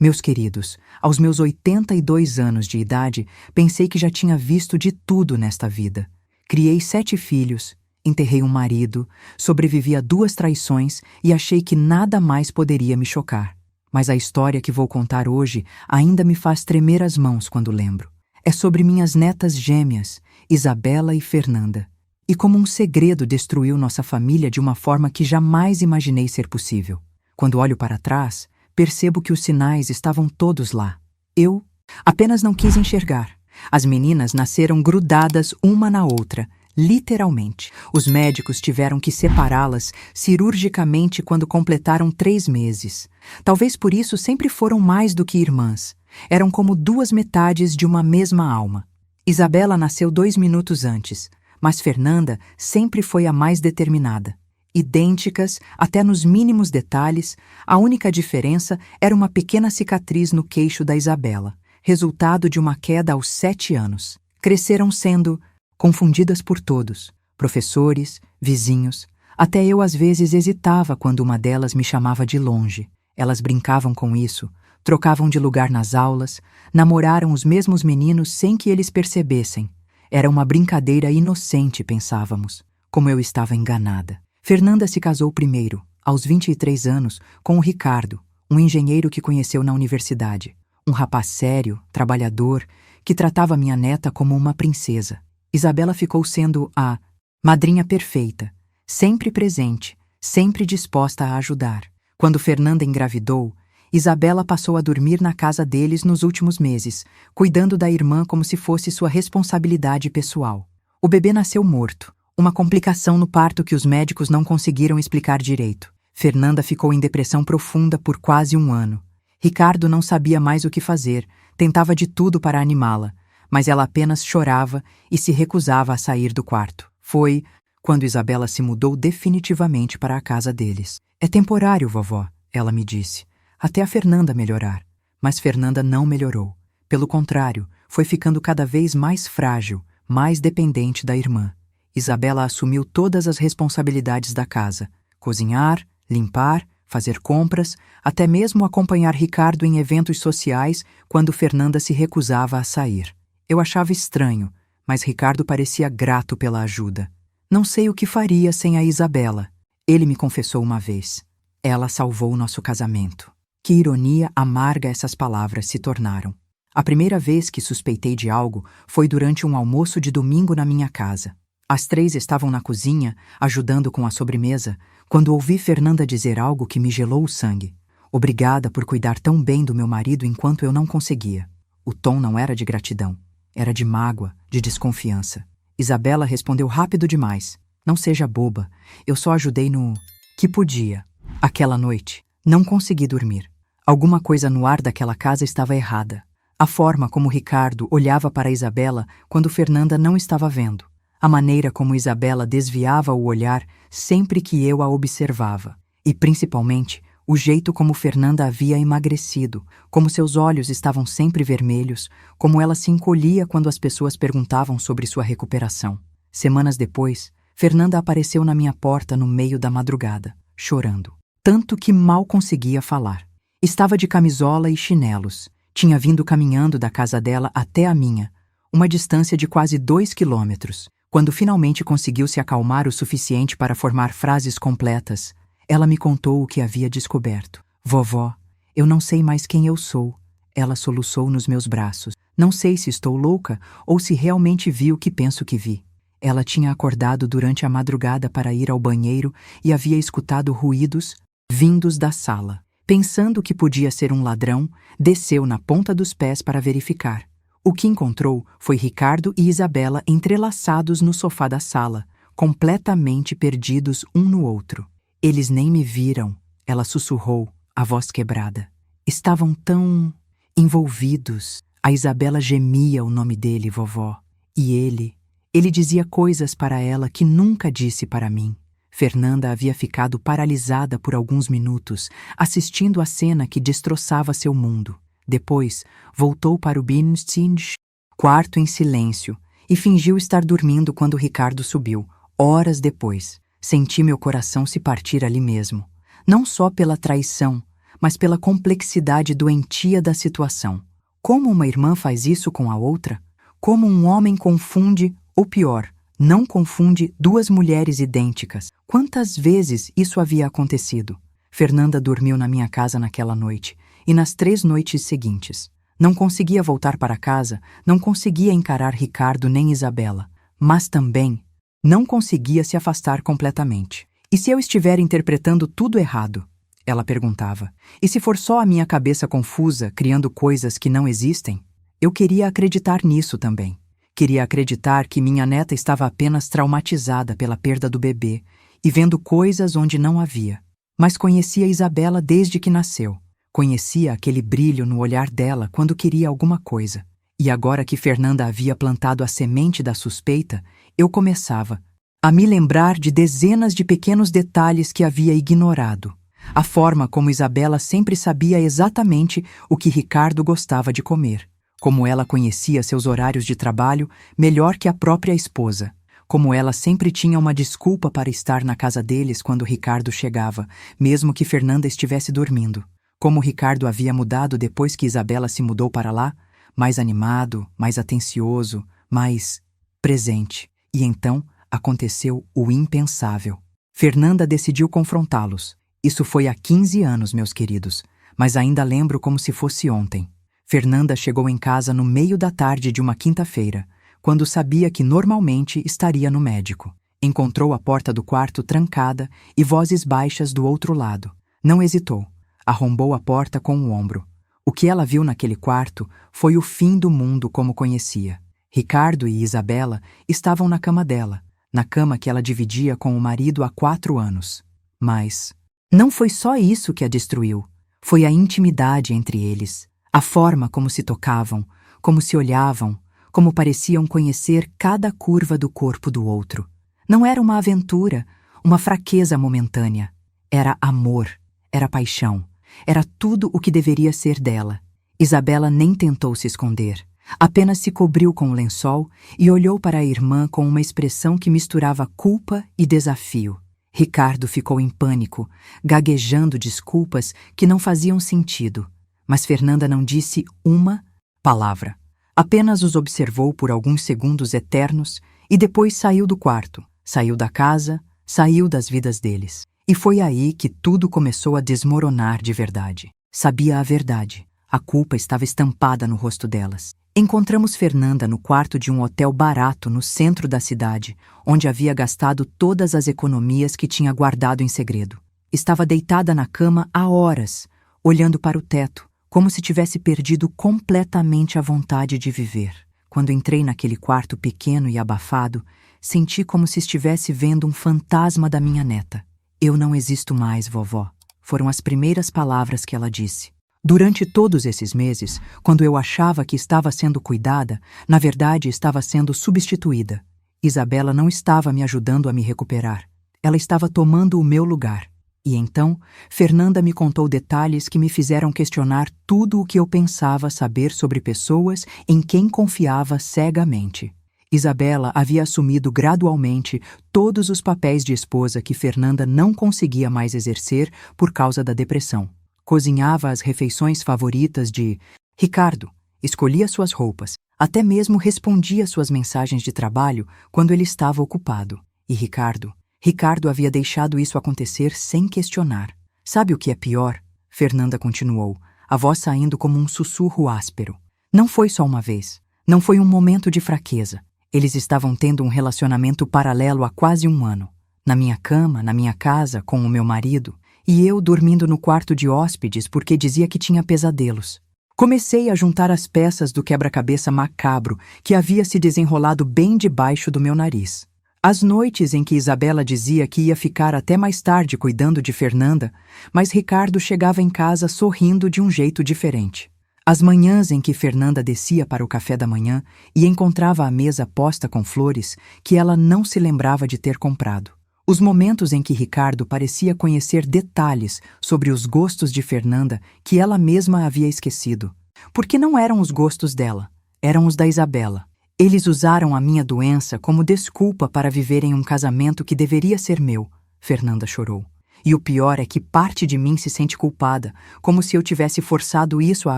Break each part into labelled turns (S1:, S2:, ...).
S1: Meus queridos, aos meus 82 anos de idade, pensei que já tinha visto de tudo nesta vida. Criei 7 filhos, enterrei um marido, sobrevivi a 2 traições e achei que nada mais poderia me chocar. Mas a história que vou contar hoje ainda me faz tremer as mãos quando lembro. É sobre minhas netas gêmeas, Isabela e Fernanda. E como um segredo destruiu nossa família de uma forma que jamais imaginei ser possível. Quando olho para trás, percebo que os sinais estavam todos lá. Eu apenas não quis enxergar. As meninas nasceram grudadas uma na outra, literalmente. Os médicos tiveram que separá-las cirurgicamente quando completaram 3 meses. Talvez por isso sempre foram mais do que irmãs. Eram como 2 metades de uma mesma alma. Isabela nasceu 2 minutos antes, mas Fernanda sempre foi a mais determinada. Idênticas, até nos mínimos detalhes, a única diferença era uma pequena cicatriz no queixo da Isabela, resultado de uma queda aos 7 anos. Cresceram sendo confundidas por todos, professores, vizinhos. Até eu às vezes hesitava quando uma delas me chamava de longe. Elas brincavam com isso, trocavam de lugar nas aulas, namoraram os mesmos meninos sem que eles percebessem. Era uma brincadeira inocente, pensávamos. Como eu estava enganada. Fernanda se casou primeiro, aos 23 anos, com o Ricardo, um engenheiro que conheceu na universidade. Um rapaz sério, trabalhador, que tratava minha neta como uma princesa. Isabela ficou sendo a madrinha perfeita, sempre presente, sempre disposta a ajudar. Quando Fernanda engravidou, Isabela passou a dormir na casa deles nos últimos meses, cuidando da irmã como se fosse sua responsabilidade pessoal. O bebê nasceu morto, uma complicação no parto que os médicos não conseguiram explicar direito. Fernanda ficou em depressão profunda por quase 1 ano. Ricardo não sabia mais o que fazer, tentava de tudo para animá-la, mas ela apenas chorava e se recusava a sair do quarto. Foi quando Isabela se mudou definitivamente para a casa deles. "É temporário, vovó", ela me disse, até a Fernanda melhorar. Mas Fernanda não melhorou. Pelo contrário, foi ficando cada vez mais frágil, mais dependente da irmã. Isabela assumiu todas as responsabilidades da casa: cozinhar, limpar, fazer compras, até mesmo acompanhar Ricardo em eventos sociais quando Fernanda se recusava a sair. Eu achava estranho, mas Ricardo parecia grato pela ajuda. "Não sei o que faria sem a Isabela", ele me confessou uma vez. "Ela salvou nosso casamento." Que ironia amarga essas palavras se tornaram. A primeira vez que suspeitei de algo foi durante um almoço de domingo na minha casa. As 3 estavam na cozinha, ajudando com a sobremesa, quando ouvi Fernanda dizer algo que me gelou o sangue. Obrigada por cuidar tão bem do meu marido enquanto eu não conseguia. O tom não era de gratidão. Era de mágoa, de desconfiança. Isabela respondeu rápido demais. "Não seja boba. Eu só ajudei no que podia." Aquela noite, não consegui dormir. Alguma coisa no ar daquela casa estava errada. A forma como Ricardo olhava para Isabela quando Fernanda não estava vendo. A maneira como Isabela desviava o olhar sempre que eu a observava. E, principalmente, o jeito como Fernanda havia emagrecido, como seus olhos estavam sempre vermelhos, como ela se encolhia quando as pessoas perguntavam sobre sua recuperação. Semanas depois, Fernanda apareceu na minha porta no meio da madrugada, chorando. Tanto que mal conseguia falar. Estava de camisola e chinelos. Tinha vindo caminhando da casa dela até a minha, uma distância de quase 2 quilômetros. Quando finalmente conseguiu se acalmar o suficiente para formar frases completas, ela me contou o que havia descoberto. "Vovó, eu não sei mais quem eu sou." Ela soluçou nos meus braços. "Não sei se estou louca ou se realmente vi o que penso que vi." Ela tinha acordado durante a madrugada para ir ao banheiro e havia escutado ruídos vindos da sala. Pensando que podia ser um ladrão, desceu na ponta dos pés para verificar. O que encontrou foi Ricardo e Isabela entrelaçados no sofá da sala, completamente perdidos um no outro. "Eles nem me viram", ela sussurrou, a voz quebrada. "Estavam tão envolvidos." A Isabela gemia o nome dele, vovó. E ele dizia coisas para ela que nunca disse para mim. Fernanda havia ficado paralisada por alguns minutos, assistindo à cena que destroçava seu mundo. Depois, voltou para o Binstins, quarto em silêncio, e fingiu estar dormindo quando Ricardo subiu. Horas depois, senti meu coração se partir ali mesmo. Não só pela traição, mas pela complexidade doentia da situação. Como uma irmã faz isso com a outra? Como um homem confunde, ou pior, não confunde duas mulheres idênticas? Quantas vezes isso havia acontecido? Fernanda dormiu na minha casa naquela noite, e nas 3 noites seguintes. Não conseguia voltar para casa, não conseguia encarar Ricardo nem Isabela, mas também não conseguia se afastar completamente. E se eu estiver interpretando tudo errado? Ela perguntava. E se for só a minha cabeça confusa, criando coisas que não existem? Eu queria acreditar nisso também. Queria acreditar que minha neta estava apenas traumatizada pela perda do bebê e vendo coisas onde não havia. Mas conhecia Isabela desde que nasceu. Conhecia aquele brilho no olhar dela quando queria alguma coisa. E agora que Fernanda havia plantado a semente da suspeita, eu começava a me lembrar de dezenas de pequenos detalhes que havia ignorado. A forma como Isabela sempre sabia exatamente o que Ricardo gostava de comer. Como ela conhecia seus horários de trabalho melhor que a própria esposa. Como ela sempre tinha uma desculpa para estar na casa deles quando Ricardo chegava, mesmo que Fernanda estivesse dormindo. Como Ricardo havia mudado depois que Isabela se mudou para lá, mais animado, mais atencioso, mais presente. E então aconteceu o impensável. Fernanda decidiu confrontá-los. Isso foi há 15 anos, meus queridos, mas ainda lembro como se fosse ontem. Fernanda chegou em casa no meio da tarde de uma quinta-feira, quando sabia que normalmente estaria no médico. Encontrou a porta do quarto trancada e vozes baixas do outro lado. Não hesitou. Arrombou a porta com o ombro. O que ela viu naquele quarto foi o fim do mundo como conhecia. Ricardo e Isabela estavam na cama dela, na cama que ela dividia com o marido há 4 anos. Mas não foi só isso que a destruiu. Foi a intimidade entre eles. A forma como se tocavam, como se olhavam, como pareciam conhecer cada curva do corpo do outro. Não era uma aventura, uma fraqueza momentânea. Era amor, era paixão, era tudo o que deveria ser dela. Isabela nem tentou se esconder, apenas se cobriu com o lençol e olhou para a irmã com uma expressão que misturava culpa e desafio. Ricardo ficou em pânico, gaguejando desculpas que não faziam sentido, mas Fernanda não disse uma palavra. Apenas os observou por alguns segundos eternos e depois saiu do quarto, saiu da casa, saiu das vidas deles. E foi aí que tudo começou a desmoronar de verdade. Sabia a verdade. A culpa estava estampada no rosto delas. Encontramos Fernanda no quarto de um hotel barato no centro da cidade, onde havia gastado todas as economias que tinha guardado em segredo. Estava deitada na cama há horas, olhando para o teto, como se tivesse perdido completamente a vontade de viver. Quando entrei naquele quarto pequeno e abafado, senti como se estivesse vendo um fantasma da minha neta. "Eu não existo mais, vovó", foram as primeiras palavras que ela disse. Durante todos esses meses, quando eu achava que estava sendo cuidada, na verdade estava sendo substituída. Isabela não estava me ajudando a me recuperar. Ela estava tomando o meu lugar. E então, Fernanda me contou detalhes que me fizeram questionar tudo o que eu pensava saber sobre pessoas em quem confiava cegamente. Isabela havia assumido gradualmente todos os papéis de esposa que Fernanda não conseguia mais exercer por causa da depressão. Cozinhava as refeições favoritas de Ricardo, escolhia suas roupas, até mesmo respondia suas mensagens de trabalho quando ele estava ocupado. E Ricardo havia deixado isso acontecer sem questionar. "Sabe o que é pior?", Fernanda continuou, a voz saindo como um sussurro áspero. "Não foi só uma vez. Não foi um momento de fraqueza. Eles estavam tendo um relacionamento paralelo há quase 1 ano. Na minha cama, na minha casa, com o meu marido, e eu dormindo no quarto de hóspedes porque dizia que tinha pesadelos. Comecei a juntar as peças do quebra-cabeça macabro que havia se desenrolado bem debaixo do meu nariz. As noites em que Isabela dizia que ia ficar até mais tarde cuidando de Fernanda, mas Ricardo chegava em casa sorrindo de um jeito diferente. As manhãs em que Fernanda descia para o café da manhã e encontrava a mesa posta com flores que ela não se lembrava de ter comprado. Os momentos em que Ricardo parecia conhecer detalhes sobre os gostos de Fernanda que ela mesma havia esquecido. Porque não eram os gostos dela, eram os da Isabela. Eles usaram a minha doença como desculpa para viverem um casamento que deveria ser meu, Fernanda chorou. E o pior é que parte de mim se sente culpada, como se eu tivesse forçado isso a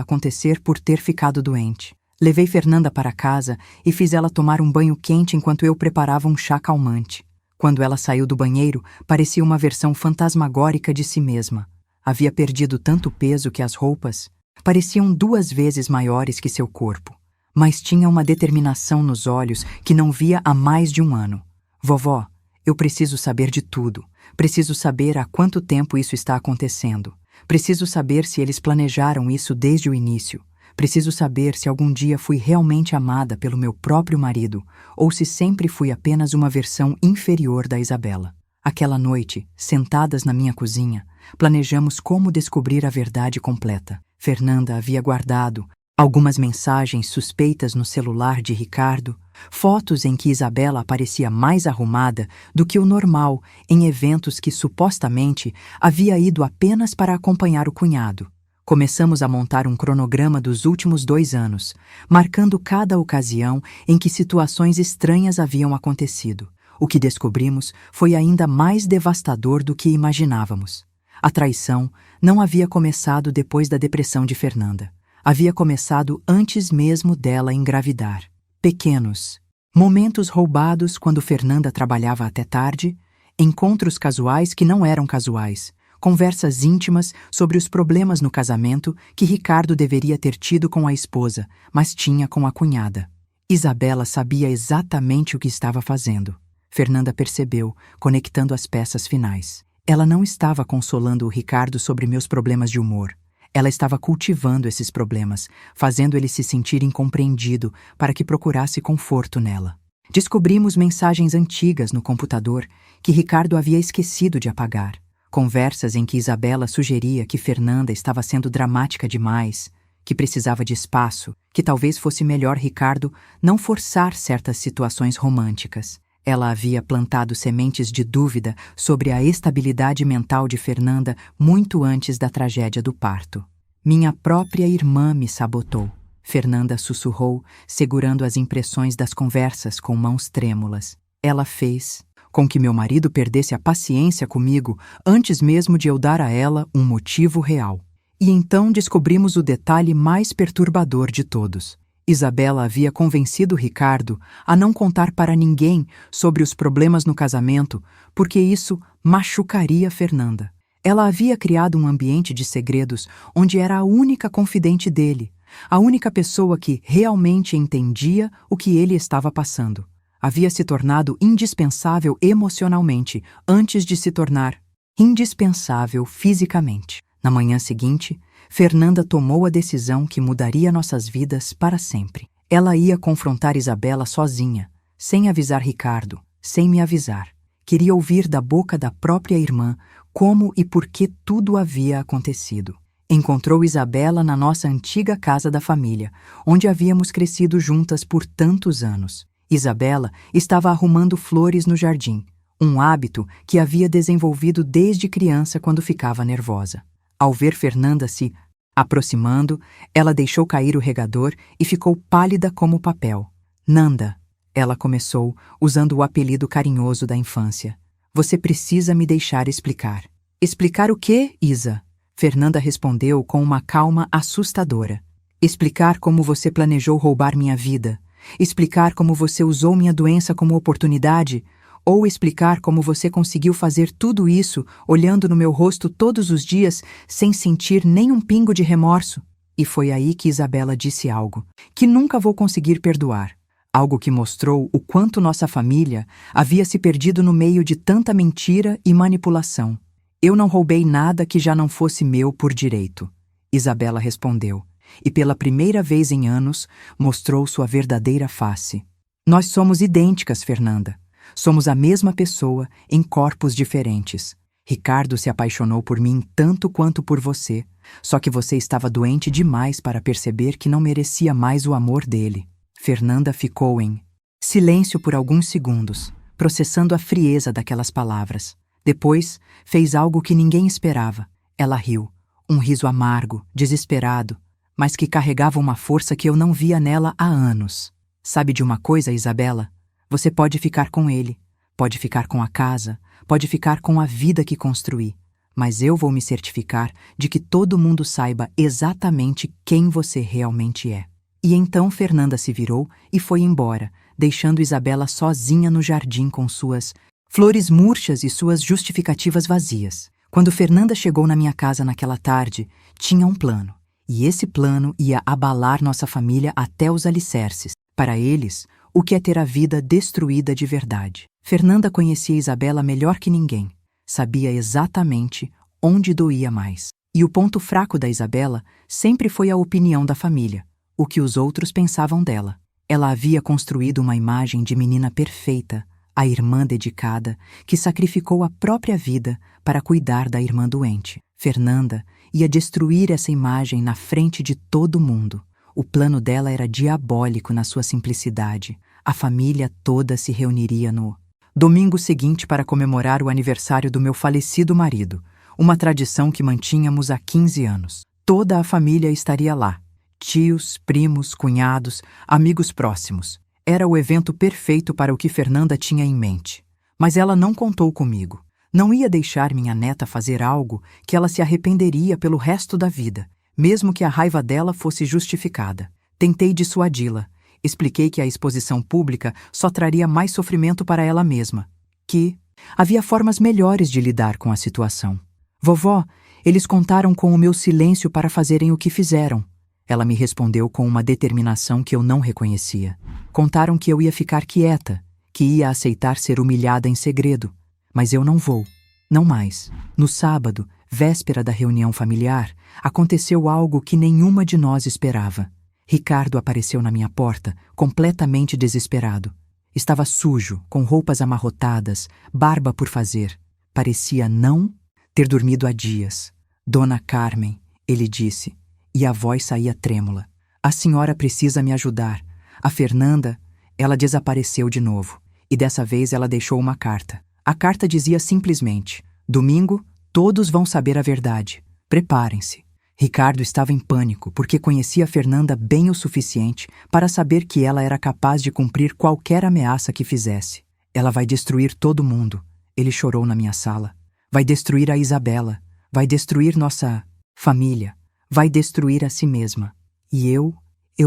S1: acontecer por ter ficado doente. Levei Fernanda para casa e fiz ela tomar um banho quente enquanto eu preparava um chá calmante. Quando ela saiu do banheiro, parecia uma versão fantasmagórica de si mesma. Havia perdido tanto peso que as roupas pareciam 2 vezes maiores que seu corpo. Mas tinha uma determinação nos olhos que não via há mais de 1 ano. Vovó, eu preciso saber de tudo. Preciso saber há quanto tempo isso está acontecendo. Preciso saber se eles planejaram isso desde o início. Preciso saber se algum dia fui realmente amada pelo meu próprio marido ou se sempre fui apenas uma versão inferior da Isabela. Aquela noite, sentadas na minha cozinha, planejamos como descobrir a verdade completa. Fernanda havia guardado algumas mensagens suspeitas no celular de Ricardo, fotos em que Isabela aparecia mais arrumada do que o normal em eventos que supostamente havia ido apenas para acompanhar o cunhado. Começamos a montar um cronograma dos últimos 2 anos, marcando cada ocasião em que situações estranhas haviam acontecido. O que descobrimos foi ainda mais devastador do que imaginávamos. A traição não havia começado depois da depressão de Fernanda. Havia começado antes mesmo dela engravidar. Pequenos momentos roubados quando Fernanda trabalhava até tarde, encontros casuais que não eram casuais, conversas íntimas sobre os problemas no casamento que Ricardo deveria ter tido com a esposa, mas tinha com a cunhada. Isabela sabia exatamente o que estava fazendo. Fernanda percebeu, conectando as peças finais. Ela não estava consolando o Ricardo sobre meus problemas de humor. Ela estava cultivando esses problemas, fazendo ele se sentir incompreendido para que procurasse conforto nela. Descobrimos mensagens antigas no computador que Ricardo havia esquecido de apagar. Conversas em que Isabela sugeria que Fernanda estava sendo dramática demais, que precisava de espaço, que talvez fosse melhor Ricardo não forçar certas situações românticas. Ela havia plantado sementes de dúvida sobre a estabilidade mental de Fernanda muito antes da tragédia do parto. Minha própria irmã me sabotou, Fernanda sussurrou, segurando as impressões das conversas com mãos trêmulas. Ela fez com que meu marido perdesse a paciência comigo antes mesmo de eu dar a ela um motivo real. E então descobrimos o detalhe mais perturbador de todos. Isabela havia convencido Ricardo a não contar para ninguém sobre os problemas no casamento, porque isso machucaria Fernanda. Ela havia criado um ambiente de segredos onde era a única confidente dele, a única pessoa que realmente entendia o que ele estava passando. Havia se tornado indispensável emocionalmente antes de se tornar indispensável fisicamente. Na manhã seguinte, Fernanda tomou a decisão que mudaria nossas vidas para sempre. Ela ia confrontar Isabela sozinha, sem avisar Ricardo, sem me avisar. Queria ouvir da boca da própria irmã como e por que tudo havia acontecido. Encontrou Isabela na nossa antiga casa da família, onde havíamos crescido juntas por tantos anos. Isabela estava arrumando flores no jardim, um hábito que havia desenvolvido desde criança quando ficava nervosa. Ao ver Fernanda se aproximando, ela deixou cair o regador e ficou pálida como papel. Nanda, ela começou, usando o apelido carinhoso da infância. Você precisa me deixar explicar. Explicar o quê, Isa? Fernanda respondeu com uma calma assustadora. Explicar como você planejou roubar minha vida. Explicar como você usou minha doença como oportunidade. Ou explicar como você conseguiu fazer tudo isso olhando no meu rosto todos os dias sem sentir nem um pingo de remorso. E foi aí que Isabela disse algo que nunca vou conseguir perdoar. Algo que mostrou o quanto nossa família havia se perdido no meio de tanta mentira e manipulação. Eu não roubei nada que já não fosse meu por direito, Isabela respondeu, e pela primeira vez em anos mostrou sua verdadeira face. Nós somos idênticas, Fernanda. Somos a mesma pessoa em corpos diferentes. Ricardo se apaixonou por mim tanto quanto por você, só que você estava doente demais para perceber que não merecia mais o amor dele. Fernanda ficou em silêncio por alguns segundos, processando a frieza daquelas palavras. Depois, fez algo que ninguém esperava. Ela riu, um riso amargo, desesperado, mas que carregava uma força que eu não via nela há anos. Sabe de uma coisa, Isabela? Você pode ficar com ele, pode ficar com a casa, pode ficar com a vida que construí, mas eu vou me certificar de que todo mundo saiba exatamente quem você realmente é. E então Fernanda se virou e foi embora, deixando Isabela sozinha no jardim com suas flores murchas e suas justificativas vazias. Quando Fernanda chegou na minha casa naquela tarde, tinha um plano. E esse plano ia abalar nossa família até os alicerces. Para eles, o que é ter a vida destruída de verdade. Fernanda conhecia Isabela melhor que ninguém. Sabia exatamente onde doía mais. E o ponto fraco da Isabela sempre foi a opinião da família, o que os outros pensavam dela. Ela havia construído uma imagem de menina perfeita, a irmã dedicada, que sacrificou a própria vida para cuidar da irmã doente. Fernanda ia destruir essa imagem na frente de todo mundo. O plano dela era diabólico na sua simplicidade. A família toda se reuniria no domingo seguinte para comemorar o aniversário do meu falecido marido, uma tradição que mantínhamos há 15 anos. Toda a família estaria lá. Tios, primos, cunhados, amigos próximos. Era o evento perfeito para o que Fernanda tinha em mente. Mas ela não contou comigo. Não ia deixar minha neta fazer algo que ela se arrependeria pelo resto da vida, mesmo que a raiva dela fosse justificada. Tentei dissuadi-la. Expliquei que a exposição pública só traria mais sofrimento para ela mesma, que havia formas melhores de lidar com a situação. Vovó, eles contaram com o meu silêncio para fazerem o que fizeram. Ela me respondeu com uma determinação que eu não reconhecia. Contaram que eu ia ficar quieta, que ia aceitar ser humilhada em segredo. Mas eu não vou. Não mais. No sábado, véspera da reunião familiar, aconteceu algo que nenhuma de nós esperava. Ricardo apareceu na minha porta, completamente desesperado. Estava sujo, com roupas amarrotadas, barba por fazer. Parecia não ter dormido há dias. Dona Carmen, ele disse, e a voz saía trêmula. A senhora precisa me ajudar. A Fernanda, ela desapareceu de novo. E dessa vez ela deixou uma carta. A carta dizia simplesmente: domingo, todos vão saber a verdade. Preparem-se. Ricardo estava em pânico porque conhecia Fernanda bem o suficiente para saber que ela era capaz de cumprir qualquer ameaça que fizesse. Ela vai destruir todo mundo. Ele chorou na minha sala. Vai destruir a Isabela. Vai destruir nossa família. Vai destruir a si mesma. E eu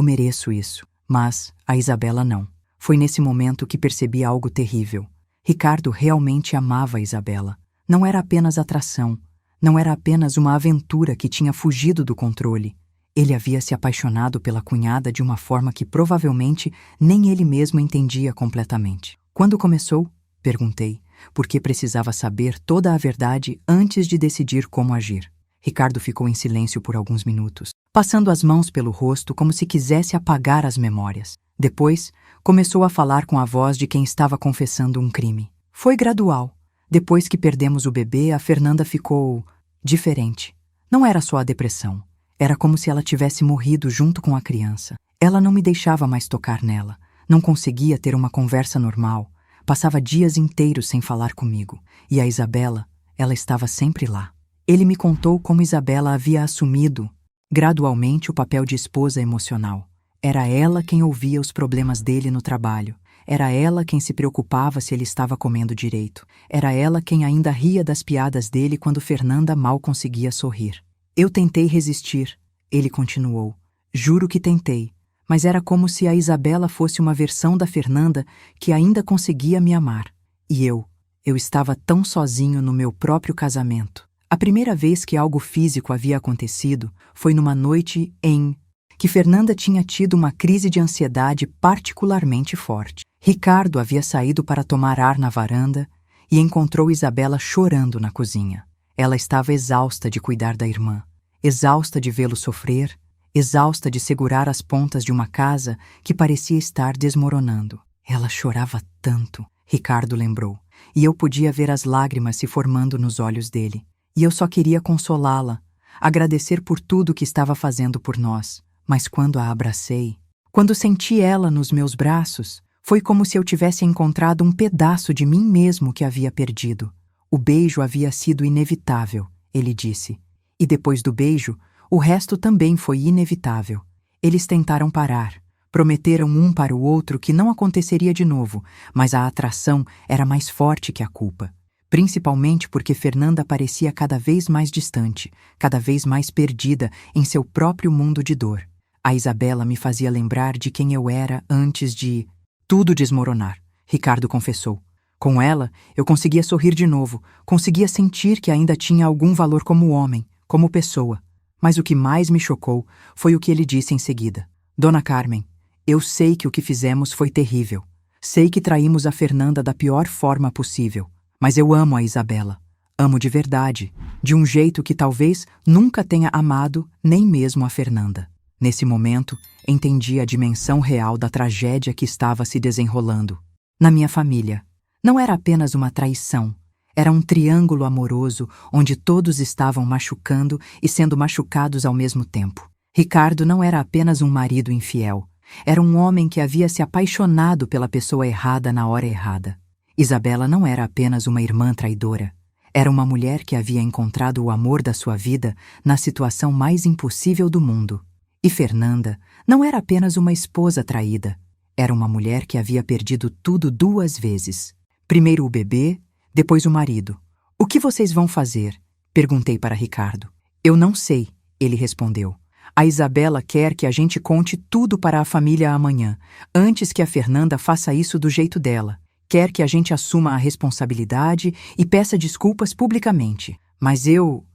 S1: mereço isso. Mas a Isabela não. Foi nesse momento que percebi algo terrível. Ricardo realmente amava a Isabela. Não era apenas atração. Não era apenas uma aventura que tinha fugido do controle. Ele havia se apaixonado pela cunhada de uma forma que provavelmente nem ele mesmo entendia completamente. Quando começou? Perguntei, porque precisava saber toda a verdade antes de decidir como agir. Ricardo ficou em silêncio por alguns minutos, passando as mãos pelo rosto como se quisesse apagar as memórias. Depois, começou a falar com a voz de quem estava confessando um crime. Foi gradual. Depois que perdemos o bebê, a Fernanda ficou diferente. Não era só a depressão. Era como se ela tivesse morrido junto com a criança. Ela não me deixava mais tocar nela. Não conseguia ter uma conversa normal. Passava dias inteiros sem falar comigo. E a Isabela, ela estava sempre lá. Ele me contou como Isabela havia assumido, gradualmente, o papel de esposa emocional. Era ela quem ouvia os problemas dele no trabalho. Era ela quem se preocupava se ele estava comendo direito. Era ela quem ainda ria das piadas dele quando Fernanda mal conseguia sorrir. Eu tentei resistir, ele continuou. Juro que tentei, mas era como se a Isabela fosse uma versão da Fernanda que ainda conseguia me amar. E eu estava tão sozinho no meu próprio casamento. A primeira vez que algo físico havia acontecido foi numa noite em que Fernanda tinha tido uma crise de ansiedade particularmente forte. Ricardo havia saído para tomar ar na varanda e encontrou Isabela chorando na cozinha. Ela estava exausta de cuidar da irmã, exausta de vê-lo sofrer, exausta de segurar as pontas de uma casa que parecia estar desmoronando. Ela chorava tanto, Ricardo lembrou, e eu podia ver as lágrimas se formando nos olhos dele. E eu só queria consolá-la, agradecer por tudo que estava fazendo por nós. Mas quando a abracei, quando senti ela nos meus braços, foi como se eu tivesse encontrado um pedaço de mim mesmo que havia perdido. O beijo havia sido inevitável, ele disse. E depois do beijo, o resto também foi inevitável. Eles tentaram parar. Prometeram um para o outro que não aconteceria de novo, mas a atração era mais forte que a culpa. principalmente porque Fernanda parecia cada vez mais distante, cada vez mais perdida em seu próprio mundo de dor. A Isabela me fazia lembrar de quem eu era antes de tudo desmoronar, Ricardo confessou. Com ela, eu conseguia sorrir de novo, conseguia sentir que ainda tinha algum valor como homem, como pessoa. Mas o que mais me chocou foi o que ele disse em seguida. Dona Carmen, eu sei que o que fizemos foi terrível. Sei que traímos a Fernanda da pior forma possível. Mas eu amo a Isabela. Amo de verdade, de um jeito que talvez nunca tenha amado nem mesmo a Fernanda. Nesse momento, entendi a dimensão real da tragédia que estava se desenrolando. Na minha família, não era apenas uma traição. Era um triângulo amoroso onde todos estavam machucando e sendo machucados ao mesmo tempo. Ricardo não era apenas um marido infiel. Era um homem que havia se apaixonado pela pessoa errada na hora errada. Isabela não era apenas uma irmã traidora. Era uma mulher que havia encontrado o amor da sua vida na situação mais impossível do mundo. E Fernanda não era apenas uma esposa traída. Era uma mulher que havia perdido tudo 2 vezes. Primeiro o bebê, depois o marido. O que vocês vão fazer? Perguntei para Ricardo. Eu não sei, ele respondeu. A Isabela quer que a gente conte tudo para a família amanhã, antes que a Fernanda faça isso do jeito dela. Quer que a gente assuma a responsabilidade e peça desculpas publicamente. Mas eu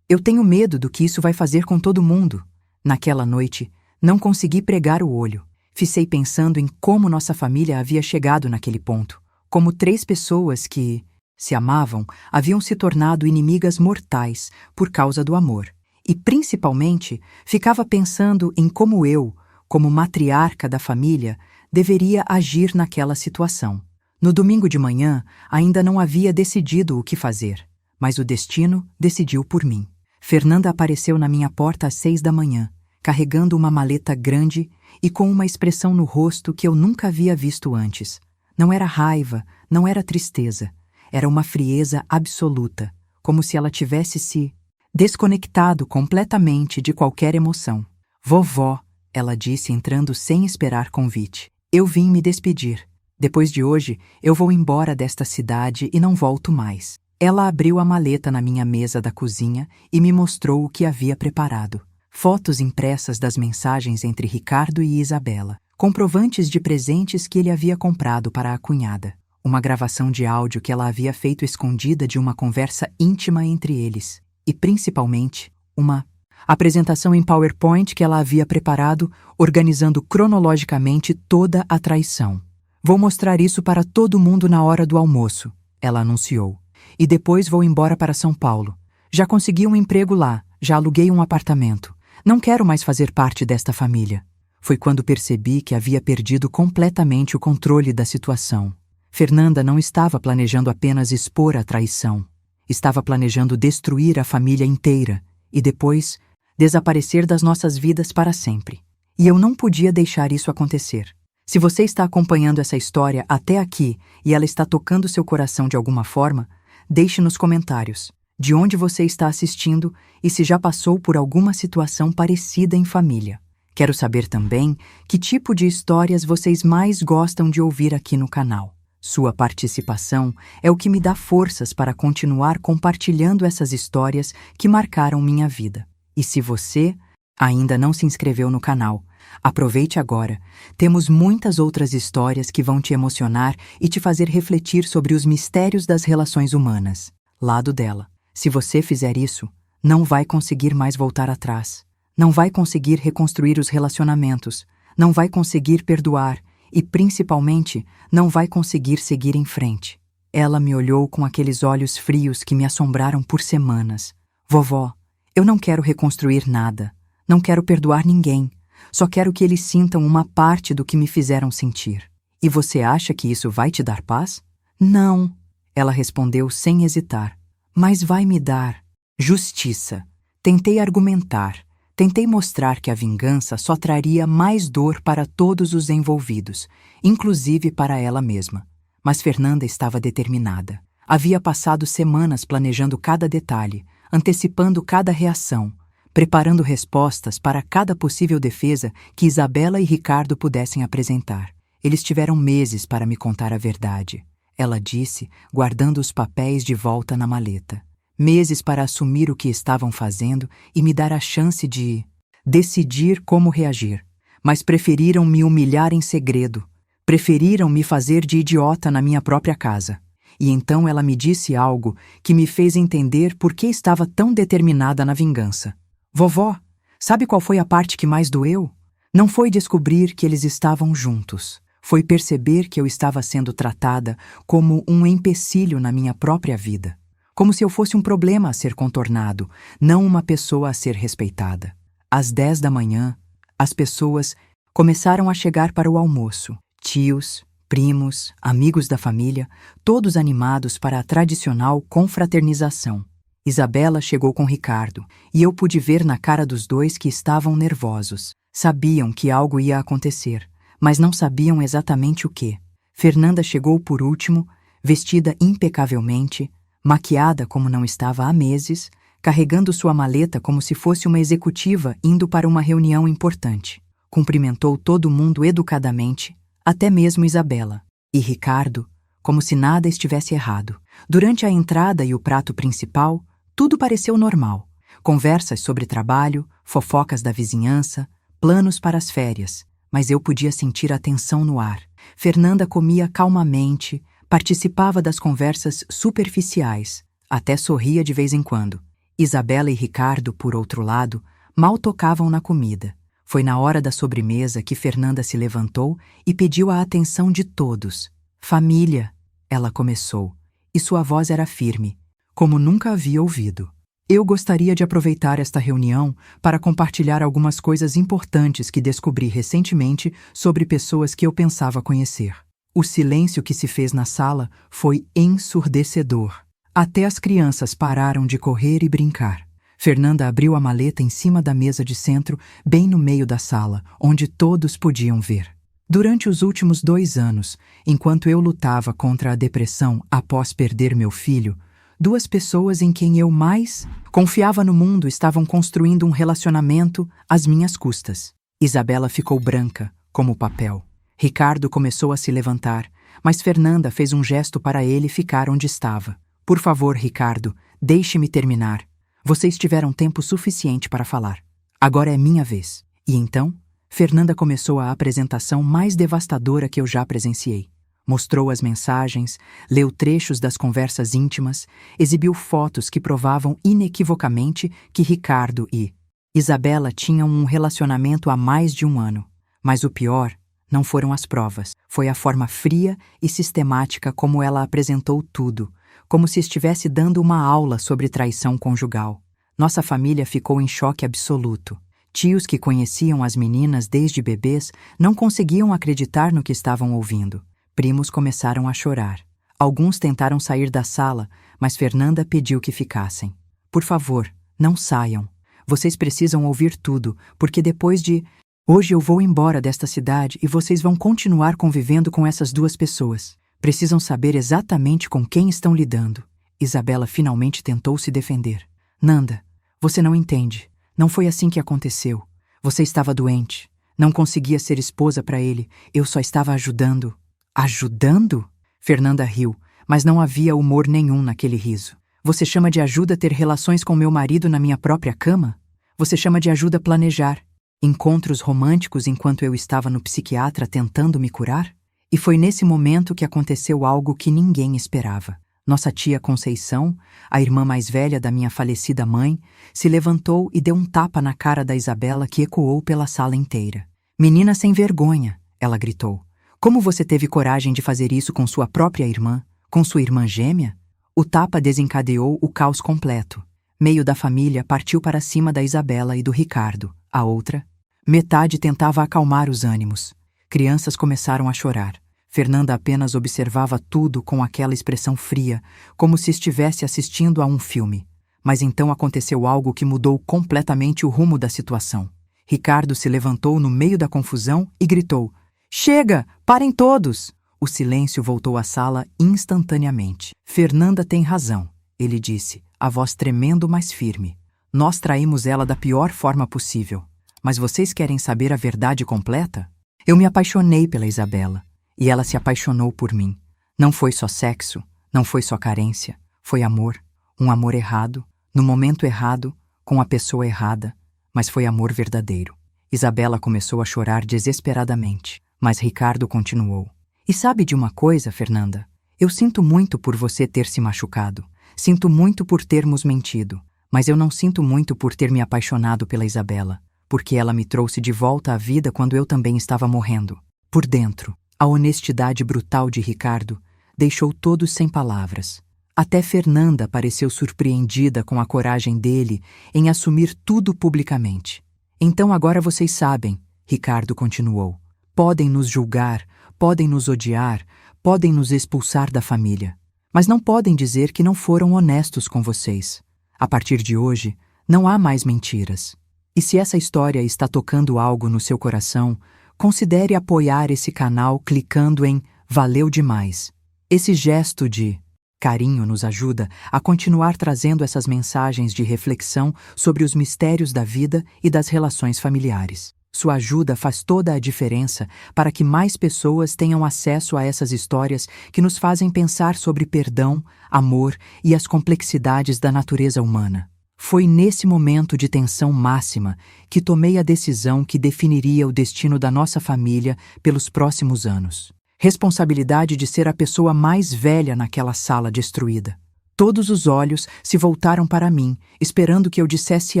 S1: tenho medo do que isso vai fazer com todo mundo. Naquela noite, não consegui pregar o olho. Fiquei pensando em como nossa família havia chegado naquele ponto. Como 3 pessoas que se amavam haviam se tornado inimigas mortais por causa do amor. E, principalmente, ficava pensando em como eu, como matriarca da família, deveria agir naquela situação. No domingo de manhã, ainda não havia decidido o que fazer, mas o destino decidiu por mim. Fernanda apareceu na minha porta às 6 da manhã, carregando uma maleta grande e com uma expressão no rosto que eu nunca havia visto antes. Não era raiva, não era tristeza. Era uma frieza absoluta, como se ela tivesse se desconectado completamente de qualquer emoção. Vovó, ela disse entrando sem esperar convite. Eu vim me despedir. Depois de hoje, eu vou embora desta cidade e não volto mais. Ela abriu a maleta na minha mesa da cozinha e me mostrou o que havia preparado. Fotos impressas das mensagens entre Ricardo e Isabela. Comprovantes de presentes que ele havia comprado para a cunhada. Uma gravação de áudio que ela havia feito escondida de uma conversa íntima entre eles. E, principalmente, uma apresentação em PowerPoint que ela havia preparado, organizando cronologicamente toda a traição. Vou mostrar isso para todo mundo na hora do almoço, ela anunciou. E depois vou embora para São Paulo. Já consegui um emprego lá, já aluguei um apartamento. Não quero mais fazer parte desta família. Foi quando percebi que havia perdido completamente o controle da situação. Fernanda não estava planejando apenas expor a traição. Estava planejando destruir a família inteira e depois desaparecer das nossas vidas para sempre. E eu não podia deixar isso acontecer. Se você está acompanhando essa história até aqui e ela está tocando seu coração de alguma forma, deixe nos comentários de onde você está assistindo e se já passou por alguma situação parecida em família. Quero saber também que tipo de histórias vocês mais gostam de ouvir aqui no canal. Sua participação é o que me dá forças para continuar compartilhando essas histórias que marcaram minha vida. E se você ainda não se inscreveu no canal, aproveite agora. Temos muitas outras histórias que vão te emocionar e te fazer refletir sobre os mistérios das relações humanas. Lado dela. Se você fizer isso, não vai conseguir mais voltar atrás. Não vai conseguir reconstruir os relacionamentos. Não vai conseguir perdoar. E, principalmente, não vai conseguir seguir em frente. Ela me olhou com aqueles olhos frios que me assombraram por semanas. Vovó, eu não quero reconstruir nada. Não quero perdoar ninguém. Só quero que eles sintam uma parte do que me fizeram sentir. E você acha que isso vai te dar paz? Não, ela respondeu sem hesitar. Mas vai me dar justiça. Tentei argumentar. Tentei mostrar que a vingança só traria mais dor para todos os envolvidos, inclusive para ela mesma. Mas Fernanda estava determinada. Havia passado semanas planejando cada detalhe, antecipando cada reação, preparando respostas para cada possível defesa que Isabela e Ricardo pudessem apresentar. Eles tiveram meses para me contar a verdade. ela disse, guardando os papéis de volta na maleta. Meses para assumir o que estavam fazendo e me dar a chance de decidir como reagir. Mas preferiram me humilhar em segredo. Preferiram me fazer de idiota na minha própria casa. E então ela me disse algo que me fez entender por que estava tão determinada na vingança. Vovó, sabe qual foi a parte que mais doeu? Não foi descobrir que eles estavam juntos. Foi perceber que eu estava sendo tratada como um empecilho na minha própria vida. Como se eu fosse um problema a ser contornado, não uma pessoa a ser respeitada. Às 10 da manhã, as pessoas começaram a chegar para o almoço. Tios, primos, amigos da família, todos animados para a tradicional confraternização. Isabela chegou com Ricardo, e eu pude ver na cara dos dois que estavam nervosos. Sabiam que algo ia acontecer, mas não sabiam exatamente o que. Fernanda chegou por último, vestida impecavelmente, maquiada como não estava há meses, carregando sua maleta como se fosse uma executiva indo para uma reunião importante. Cumprimentou todo mundo educadamente, até mesmo Isabela. E Ricardo, como se nada estivesse errado. Durante a entrada e o prato principal, tudo pareceu normal. Conversas sobre trabalho, fofocas da vizinhança, planos para as férias. Mas eu podia sentir a tensão no ar. Fernanda comia calmamente, participava das conversas superficiais, até sorria de vez em quando. Isabela e Ricardo, por outro lado, mal tocavam na comida. Foi na hora da sobremesa que Fernanda se levantou e pediu a atenção de todos. Família, ela começou, e sua voz era firme, como nunca havia ouvido. Eu gostaria de aproveitar esta reunião para compartilhar algumas coisas importantes que descobri recentemente sobre pessoas que eu pensava conhecer. O silêncio que se fez na sala foi ensurdecedor. Até as crianças pararam de correr e brincar. Fernanda abriu a maleta em cima da mesa de centro, bem no meio da sala, onde todos podiam ver. Durante os últimos 2 anos, enquanto eu lutava contra a depressão após perder meu filho, 2 pessoas em quem eu mais confiava no mundo estavam construindo um relacionamento às minhas custas. Isabela ficou branca, como papel. Ricardo começou a se levantar, mas Fernanda fez um gesto para ele ficar onde estava. Por favor, Ricardo, deixe-me terminar. Vocês tiveram tempo suficiente para falar. Agora é minha vez. E então, Fernanda começou a apresentação mais devastadora que eu já presenciei. Mostrou as mensagens, leu trechos das conversas íntimas, exibiu fotos que provavam inequivocamente que Ricardo e Isabela tinham um relacionamento há mais de 1 ano. Mas o pior não foram as provas, foi a forma fria e sistemática como ela apresentou tudo, como se estivesse dando uma aula sobre traição conjugal. Nossa família ficou em choque absoluto. Tios que conheciam as meninas desde bebês não conseguiam acreditar no que estavam ouvindo. Primos começaram a chorar. Alguns tentaram sair da sala, mas Fernanda pediu que ficassem. Por favor, não saiam. Vocês precisam ouvir tudo, porque depois de... Hoje eu vou embora desta cidade e vocês vão continuar convivendo com essas 2 pessoas. Precisam saber exatamente com quem estão lidando. Isabela finalmente tentou se defender. Nanda, você não entende. Não foi assim que aconteceu. Você estava doente. Não conseguia ser esposa para ele. Eu só estava ajudando. Ajudando? Fernanda riu, mas não havia humor nenhum naquele riso. Você chama de ajuda ter relações com meu marido na minha própria cama? Você chama de ajuda planejar encontros românticos enquanto eu estava no psiquiatra tentando me curar? E foi nesse momento que aconteceu algo que ninguém esperava. Nossa tia Conceição, a irmã mais velha da minha falecida mãe, se levantou e deu um tapa na cara da Isabela que ecoou pela sala inteira. Menina sem vergonha, ela gritou. Como você teve coragem de fazer isso com sua própria irmã, com sua irmã gêmea? O tapa desencadeou o caos completo. Meio da família partiu para cima da Isabela e do Ricardo. A outra, metade tentava acalmar os ânimos. Crianças começaram a chorar. Fernanda apenas observava tudo com aquela expressão fria, como se estivesse assistindo a um filme. Mas então aconteceu algo que mudou completamente o rumo da situação. Ricardo se levantou no meio da confusão e gritou: Chega! Parem todos! O silêncio voltou à sala instantaneamente. Fernanda tem razão, ele disse, a voz tremendo mais firme. Nós traímos ela da pior forma possível. Mas vocês querem saber a verdade completa? Eu me apaixonei pela Isabela. E ela se apaixonou por mim. Não foi só sexo, não foi só carência, foi amor. Um amor errado, no momento errado, com a pessoa errada, mas foi amor verdadeiro. Isabela começou a chorar desesperadamente, mas Ricardo continuou. E sabe de uma coisa, Fernanda? Eu sinto muito por você ter se machucado. Sinto muito por termos mentido. Mas eu não sinto muito por ter me apaixonado pela Isabela, porque ela me trouxe de volta à vida quando eu também estava morrendo. Por dentro, a honestidade brutal de Ricardo deixou todos sem palavras. Até Fernanda pareceu surpreendida com a coragem dele em assumir tudo publicamente. Então agora vocês sabem, Ricardo continuou. Podem nos julgar, podem nos odiar, podem nos expulsar da família. Mas não podem dizer que não foram honestos com vocês. A partir de hoje, não há mais mentiras. E se essa história está tocando algo no seu coração, considere apoiar esse canal clicando em Valeu demais. Esse gesto de carinho nos ajuda a continuar trazendo essas mensagens de reflexão sobre os mistérios da vida e das relações familiares. Sua ajuda faz toda a diferença para que mais pessoas tenham acesso a essas histórias que nos fazem pensar sobre perdão, amor e as complexidades da natureza humana. Foi nesse momento de tensão máxima que tomei a decisão que definiria o destino da nossa família pelos próximos anos. Responsabilidade de ser a pessoa mais velha naquela sala destruída. Todos os olhos se voltaram para mim, esperando que eu dissesse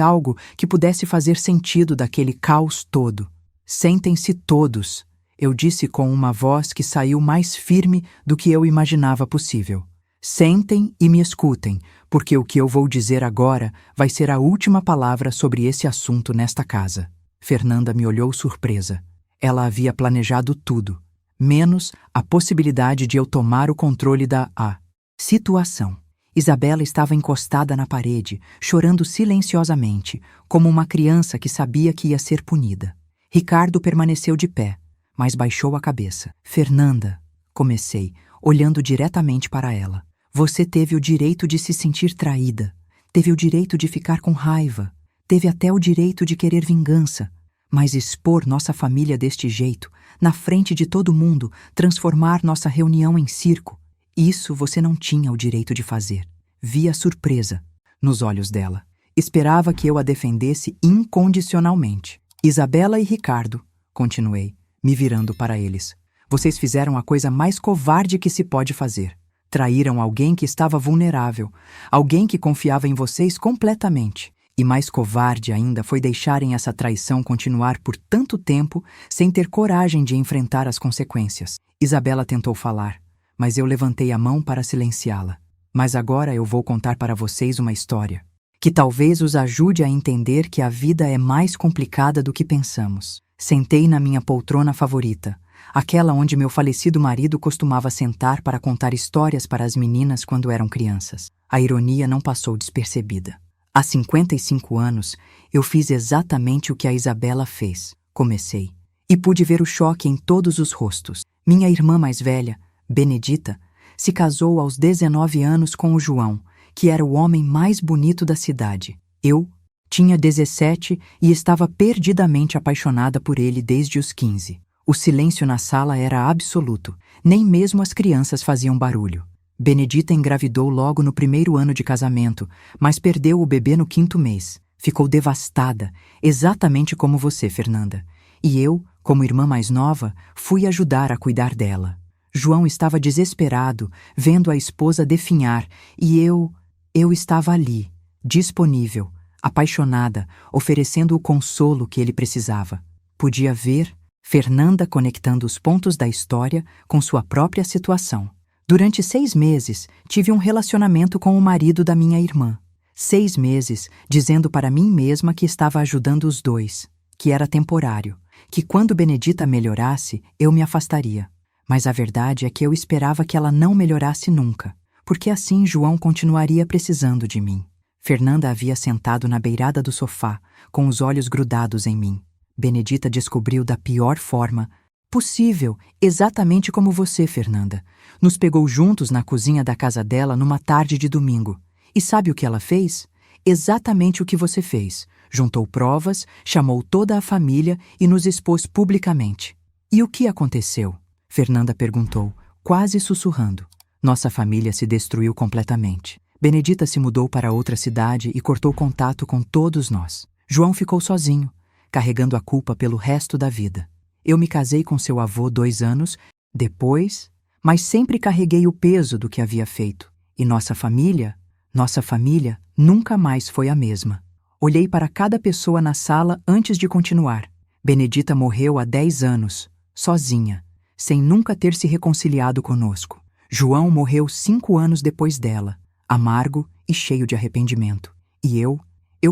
S1: algo que pudesse fazer sentido daquele caos todo. Sentem-se todos, eu disse com uma voz que saiu mais firme do que eu imaginava possível. Sentem e me escutem, porque o que eu vou dizer agora vai ser a última palavra sobre esse assunto nesta casa. Fernanda me olhou surpresa. Ela havia planejado tudo, menos a possibilidade de eu tomar o controle da situação. Isabela estava encostada na parede, chorando silenciosamente, como uma criança que sabia que ia ser punida. Ricardo permaneceu de pé, mas baixou a cabeça. Fernanda, comecei, olhando diretamente para ela. Você teve o direito de se sentir traída, teve o direito de ficar com raiva, teve até o direito de querer vingança. Mas expor nossa família deste jeito, na frente de todo mundo, transformar nossa reunião em circo, isso você não tinha o direito de fazer. Vi a surpresa nos olhos dela. Esperava que eu a defendesse incondicionalmente. Isabela e Ricardo, continuei, me virando para eles. Vocês fizeram a coisa mais covarde que se pode fazer. Traíram alguém que estava vulnerável, alguém que confiava em vocês completamente. E mais covarde ainda foi deixarem essa traição continuar por tanto tempo sem ter coragem de enfrentar as consequências. Isabela tentou falar, mas eu levantei a mão para silenciá-la. Mas agora eu vou contar para vocês uma história que talvez os ajude a entender que a vida é mais complicada do que pensamos. Sentei na minha poltrona favorita, aquela onde meu falecido marido costumava sentar para contar histórias para as meninas quando eram crianças. A ironia não passou despercebida. Há 55 anos, eu fiz exatamente o que a Isabela fez. Comecei. E pude ver o choque em todos os rostos. Minha irmã mais velha, Benedita, se casou aos 19 anos com o João, que era o homem mais bonito da cidade. Eu tinha 17 e estava perdidamente apaixonada por ele desde os 15. O silêncio na sala era absoluto. Nem mesmo as crianças faziam barulho. Benedita engravidou logo no primeiro ano de casamento, mas perdeu o bebê no 5º mês. Ficou devastada, exatamente como você, Fernanda. E eu, como irmã mais nova, fui ajudar a cuidar dela. João estava desesperado, vendo a esposa definhar, e eu estava ali, disponível, apaixonada, oferecendo o consolo que ele precisava. Podia ver Fernanda conectando os pontos da história com sua própria situação. Durante 6 meses, tive um relacionamento com o marido da minha irmã. 6 meses dizendo para mim mesma que estava ajudando os dois, que era temporário, que quando Benedita melhorasse, eu me afastaria. Mas a verdade é que eu esperava que ela não melhorasse nunca, porque assim João continuaria precisando de mim. Fernanda havia sentado na beirada do sofá, com os olhos grudados em mim. Benedita descobriu da pior forma possível, exatamente como você, Fernanda. Nos pegou juntos na cozinha da casa dela numa tarde de domingo. E sabe o que ela fez? Exatamente o que você fez. Juntou provas, chamou toda a família e nos expôs publicamente. E o que aconteceu? Fernanda perguntou, quase sussurrando. Nossa família se destruiu completamente. Benedita se mudou para outra cidade e cortou contato com todos nós. João ficou sozinho, carregando a culpa pelo resto da vida. Eu me casei com seu avô 2 anos depois, mas sempre carreguei o peso do que havia feito. E nossa família nunca mais foi a mesma. Olhei para cada pessoa na sala antes de continuar. Benedita morreu há 10 anos, sozinha, sem nunca ter se reconciliado conosco. João morreu 5 anos depois dela, amargo e cheio de arrependimento. E eu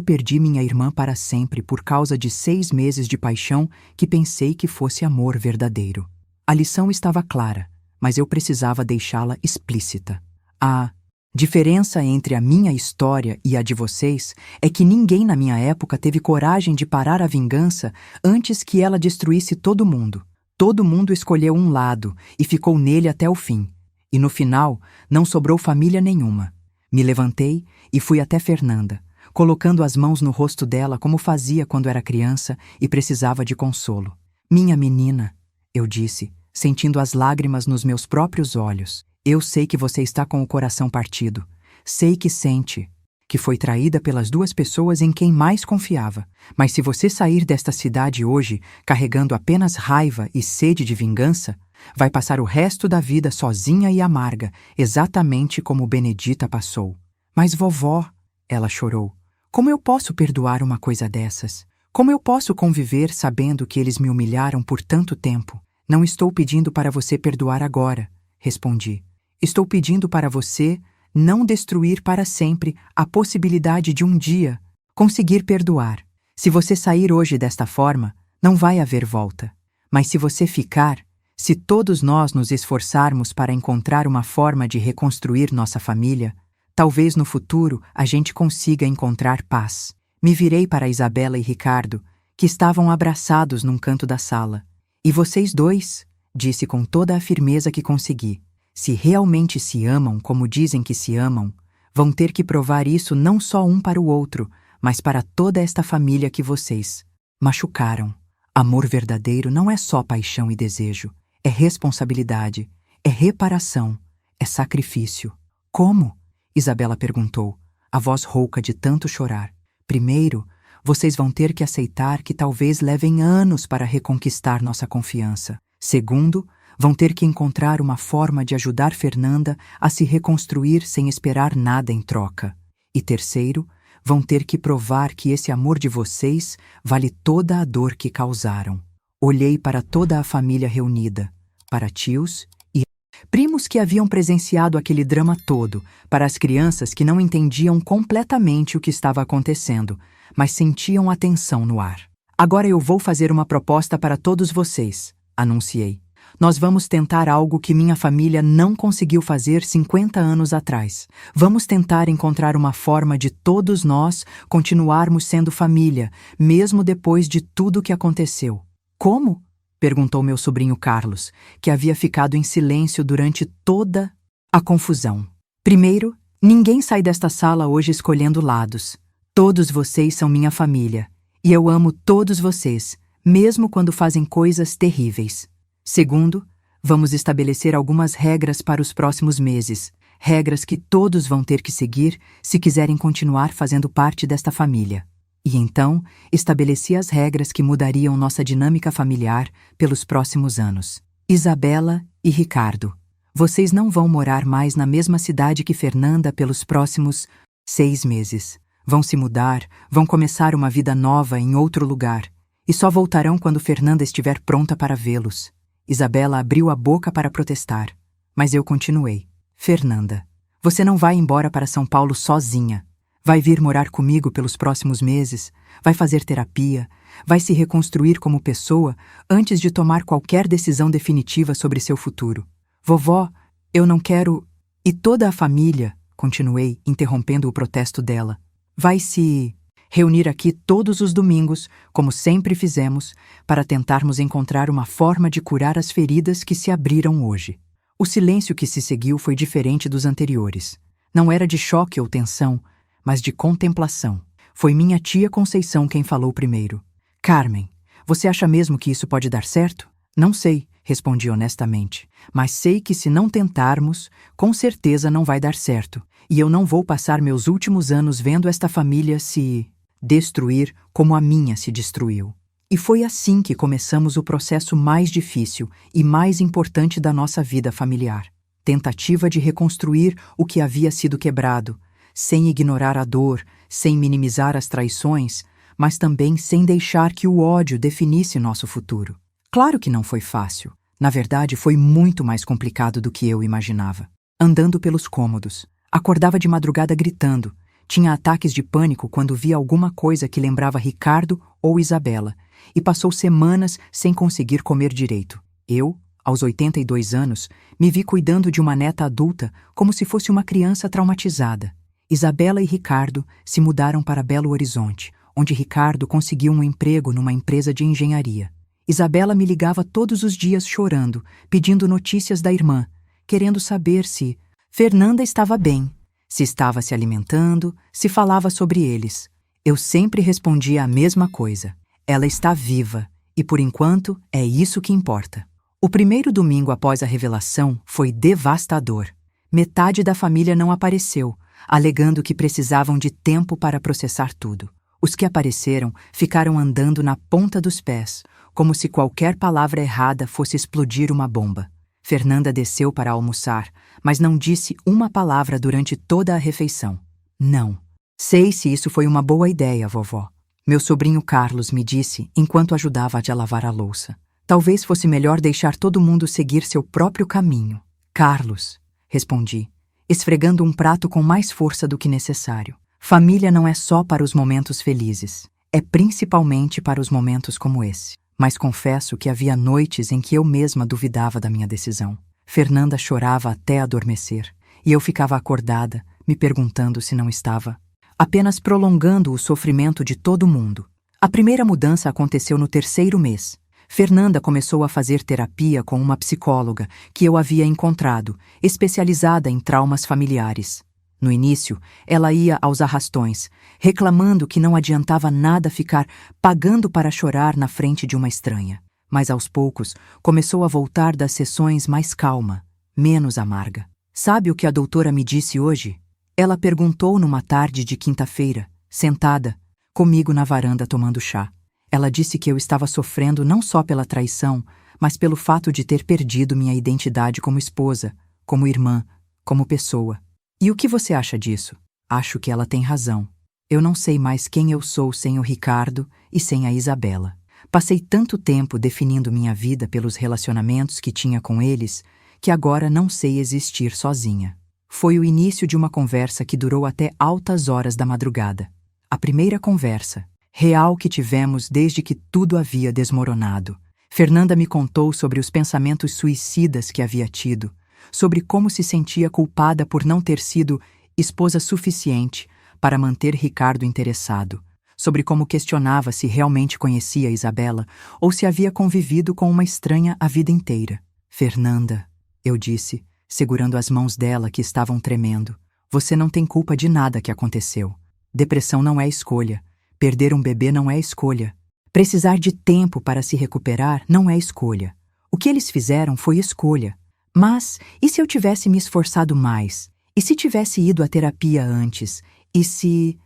S1: perdi minha irmã para sempre por causa de 6 meses de paixão que pensei que fosse amor verdadeiro. A lição estava clara, mas eu precisava deixá-la explícita. A diferença entre a minha história e a de vocês é que ninguém na minha época teve coragem de parar a vingança antes que ela destruísse todo mundo. Todo mundo escolheu um lado e ficou nele até o fim. E no final, não sobrou família nenhuma. Me levantei e fui até Fernanda, colocando as mãos no rosto dela como fazia quando era criança e precisava de consolo. Minha menina, eu disse, sentindo as lágrimas nos meus próprios olhos. Eu sei que você está com o coração partido. Sei que sente que foi traída pelas 2 pessoas em quem mais confiava. Mas se você sair desta cidade hoje carregando apenas raiva e sede de vingança, vai passar o resto da vida sozinha e amarga, exatamente como Benedita passou. Mas vovó, ela chorou, como eu posso perdoar uma coisa dessas? Como eu posso conviver sabendo que eles me humilharam por tanto tempo? Não estou pedindo para você perdoar agora, respondi. Estou pedindo para você não destruir para sempre a possibilidade de um dia conseguir perdoar. Se você sair hoje desta forma, não vai haver volta. Mas se você ficar, se todos nós nos esforçarmos para encontrar uma forma de reconstruir nossa família, talvez no futuro a gente consiga encontrar paz. Me virei para Isabela e Ricardo, que estavam abraçados num canto da sala. E vocês 2, disse com toda a firmeza que consegui, se realmente se amam como dizem que se amam, vão ter que provar isso não só um para o outro, mas para toda esta família que vocês machucaram. Amor verdadeiro não é só paixão e desejo, é responsabilidade, é reparação, é sacrifício. Como? Isabela perguntou, a voz rouca de tanto chorar. Primeiro, vocês vão ter que aceitar que talvez levem anos para reconquistar nossa confiança. Segundo, vão ter que encontrar uma forma de ajudar Fernanda a se reconstruir sem esperar nada em troca. E terceiro, vão ter que provar que esse amor de vocês vale toda a dor que causaram. Olhei para toda a família reunida, para tios e primos que haviam presenciado aquele drama todo, para as crianças que não entendiam completamente o que estava acontecendo, mas sentiam a tensão no ar. Agora eu vou fazer uma proposta para todos vocês, anunciei. Nós vamos tentar algo que minha família não conseguiu fazer 50 anos atrás. Vamos tentar encontrar uma forma de todos nós continuarmos sendo família, mesmo depois de tudo o que aconteceu. Como? Perguntou meu sobrinho Carlos, que havia ficado em silêncio durante toda a confusão. Primeiro, ninguém sai desta sala hoje escolhendo lados. Todos vocês são minha família, e eu amo todos vocês, mesmo quando fazem coisas terríveis. Segundo, vamos estabelecer algumas regras para os próximos meses, regras que todos vão ter que seguir se quiserem continuar fazendo parte desta família. E então, estabeleci as regras que mudariam nossa dinâmica familiar pelos próximos anos. Isabela e Ricardo, vocês não vão morar mais na mesma cidade que Fernanda pelos próximos 6 meses. Vão se mudar, vão começar uma vida nova em outro lugar, e só voltarão quando Fernanda estiver pronta para vê-los. Isabela abriu a boca para protestar, mas eu continuei. Fernanda, você não vai embora para São Paulo sozinha. Vai vir morar comigo pelos próximos meses, vai fazer terapia, vai se reconstruir como pessoa antes de tomar qualquer decisão definitiva sobre seu futuro. Vovó, eu não quero... E toda a família, continuei, interrompendo o protesto dela, vai se reunir aqui todos os domingos, como sempre fizemos, para tentarmos encontrar uma forma de curar as feridas que se abriram hoje. O silêncio que se seguiu foi diferente dos anteriores. Não era de choque ou tensão, mas de contemplação. Foi minha tia Conceição quem falou primeiro. Carmen, você acha mesmo que isso pode dar certo? Não sei, respondi honestamente. Mas sei que se não tentarmos, com certeza não vai dar certo. E eu não vou passar meus últimos anos vendo esta família se destruir como a minha se destruiu. E foi assim que começamos o processo mais difícil e mais importante da nossa vida familiar. Tentativa de reconstruir o que havia sido quebrado, sem ignorar a dor, sem minimizar as traições, mas também sem deixar que o ódio definisse nosso futuro. Claro que não foi fácil. Na verdade, foi muito mais complicado do que eu imaginava. Andando pelos cômodos, acordava de madrugada gritando, tinha ataques de pânico quando via alguma coisa que lembrava Ricardo ou Isabela, e passou semanas sem conseguir comer direito. Eu, aos 82 anos, me vi cuidando de uma neta adulta como se fosse uma criança traumatizada. Isabela e Ricardo se mudaram para Belo Horizonte, onde Ricardo conseguiu um emprego numa empresa de engenharia. Isabela me ligava todos os dias chorando, pedindo notícias da irmã, querendo saber se Fernanda estava bem, se estava se alimentando, se falava sobre eles. Eu sempre respondia a mesma coisa. Ela está viva, e por enquanto é isso que importa. O primeiro domingo após a revelação foi devastador. Metade da família não apareceu, alegando que precisavam de tempo para processar tudo. Os que apareceram ficaram andando na ponta dos pés, como se qualquer palavra errada fosse explodir uma bomba. Fernanda desceu para almoçar, mas não disse uma palavra durante toda a refeição. Não. Sei se isso foi uma boa ideia, vovó. Meu sobrinho Carlos me disse enquanto ajudava a lavar a louça. Talvez fosse melhor deixar todo mundo seguir seu próprio caminho. Carlos, respondi, esfregando um prato com mais força do que necessário. Família não é só para os momentos felizes. É principalmente para os momentos como esse. Mas confesso que havia noites em que eu mesma duvidava da minha decisão. Fernanda chorava até adormecer, e eu ficava acordada, me perguntando se não estava apenas prolongando o sofrimento de todo mundo. A primeira mudança aconteceu no 3º mês. Fernanda começou a fazer terapia com uma psicóloga que eu havia encontrado, especializada em traumas familiares. No início, ela ia aos arrastões, reclamando que não adiantava nada ficar pagando para chorar na frente de uma estranha. Mas aos poucos, começou a voltar das sessões mais calma, menos amarga. Sabe o que a doutora me disse hoje? Ela perguntou numa tarde de quinta-feira, sentada comigo na varanda tomando chá. Ela disse que eu estava sofrendo não só pela traição, mas pelo fato de ter perdido minha identidade como esposa, como irmã, como pessoa. E o que você acha disso? Acho que ela tem razão. Eu não sei mais quem eu sou sem o Ricardo e sem a Isabela. Passei tanto tempo definindo minha vida pelos relacionamentos que tinha com eles, que agora não sei existir sozinha. Foi o início de uma conversa que durou até altas horas da madrugada. A primeira conversa, real que tivemos desde que tudo havia desmoronado. Fernanda me contou sobre os pensamentos suicidas que havia tido, sobre como se sentia culpada por não ter sido esposa suficiente para manter Ricardo interessado, sobre como questionava se realmente conhecia Isabela ou se havia convivido com uma estranha a vida inteira. Fernanda, eu disse, segurando as mãos dela que estavam tremendo, você não tem culpa de nada que aconteceu. Depressão não é escolha. Perder um bebê não é escolha. Precisar de tempo para se recuperar não é escolha. O que eles fizeram foi escolha. Mas, e se eu tivesse me esforçado mais? E se tivesse ido à terapia antes? E se...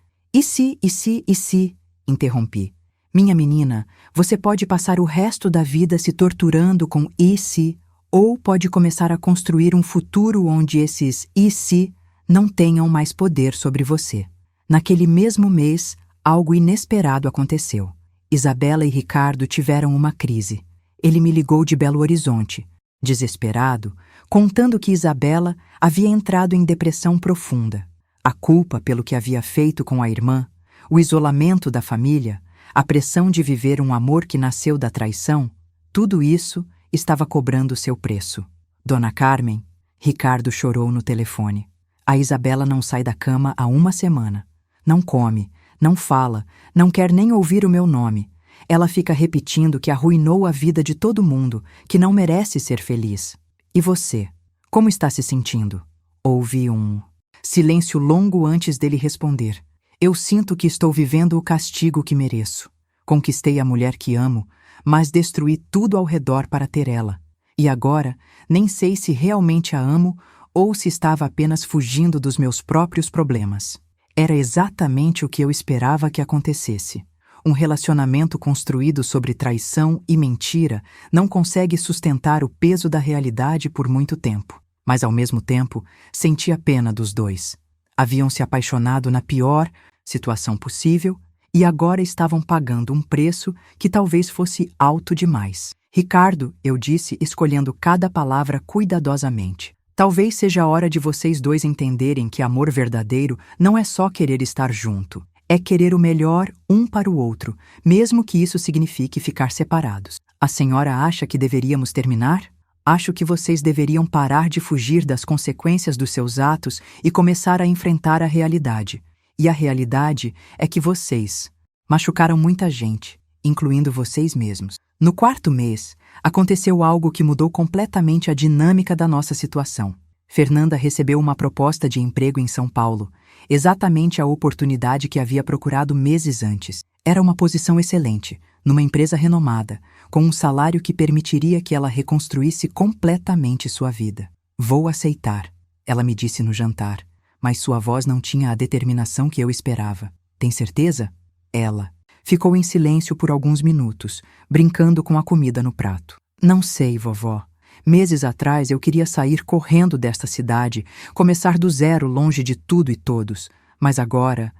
S1: Interrompi. Minha menina, você pode passar o resto da vida se torturando com e se, ou pode começar a construir um futuro onde esses e se não tenham mais poder sobre você. Naquele mesmo mês, algo inesperado aconteceu. Isabela e Ricardo tiveram uma crise. Ele me ligou de Belo Horizonte, desesperado, contando que Isabela havia entrado em depressão profunda. A culpa pelo que havia feito com a irmã, o isolamento da família, a pressão de viver um amor que nasceu da traição, tudo isso estava cobrando seu preço. Dona Carmen, Ricardo chorou no telefone. A Isabela não sai da cama há uma semana. Não come, não fala, não quer nem ouvir o meu nome. Ela fica repetindo que arruinou a vida de todo mundo, que não merece ser feliz. E você? Como está se sentindo? Houve um silêncio longo antes dele responder. Eu sinto que estou vivendo o castigo que mereço. Conquistei a mulher que amo, mas destruí tudo ao redor para ter ela. E agora, nem sei se realmente a amo ou se estava apenas fugindo dos meus próprios problemas. Era exatamente o que eu esperava que acontecesse. Um relacionamento construído sobre traição e mentira não consegue sustentar o peso da realidade por muito tempo. Mas, ao mesmo tempo, sentia pena dos dois. Haviam se apaixonado na pior situação possível e agora estavam pagando um preço que talvez fosse alto demais. Ricardo, eu disse, escolhendo cada palavra cuidadosamente. Talvez seja a hora de vocês dois entenderem que amor verdadeiro não é só querer estar junto. É querer o melhor um para o outro, mesmo que isso signifique ficar separados. A senhora acha que deveríamos terminar? Acho que vocês deveriam parar de fugir das consequências dos seus atos e começar a enfrentar a realidade. E a realidade é que vocês machucaram muita gente, incluindo vocês mesmos. No quarto mês, aconteceu algo que mudou completamente a dinâmica da nossa situação. Fernanda recebeu uma proposta de emprego em São Paulo, exatamente a oportunidade que havia procurado meses antes. Era uma posição excelente, numa empresa renomada, com um salário que permitiria que ela reconstruísse completamente sua vida. Vou aceitar, ela me disse no jantar, mas sua voz não tinha a determinação que eu esperava. Tem certeza? Ela ficou em silêncio por alguns minutos, brincando com a comida no prato. Não sei, vovó. Meses atrás eu queria sair correndo desta cidade, começar do zero longe de tudo e todos. Mas agora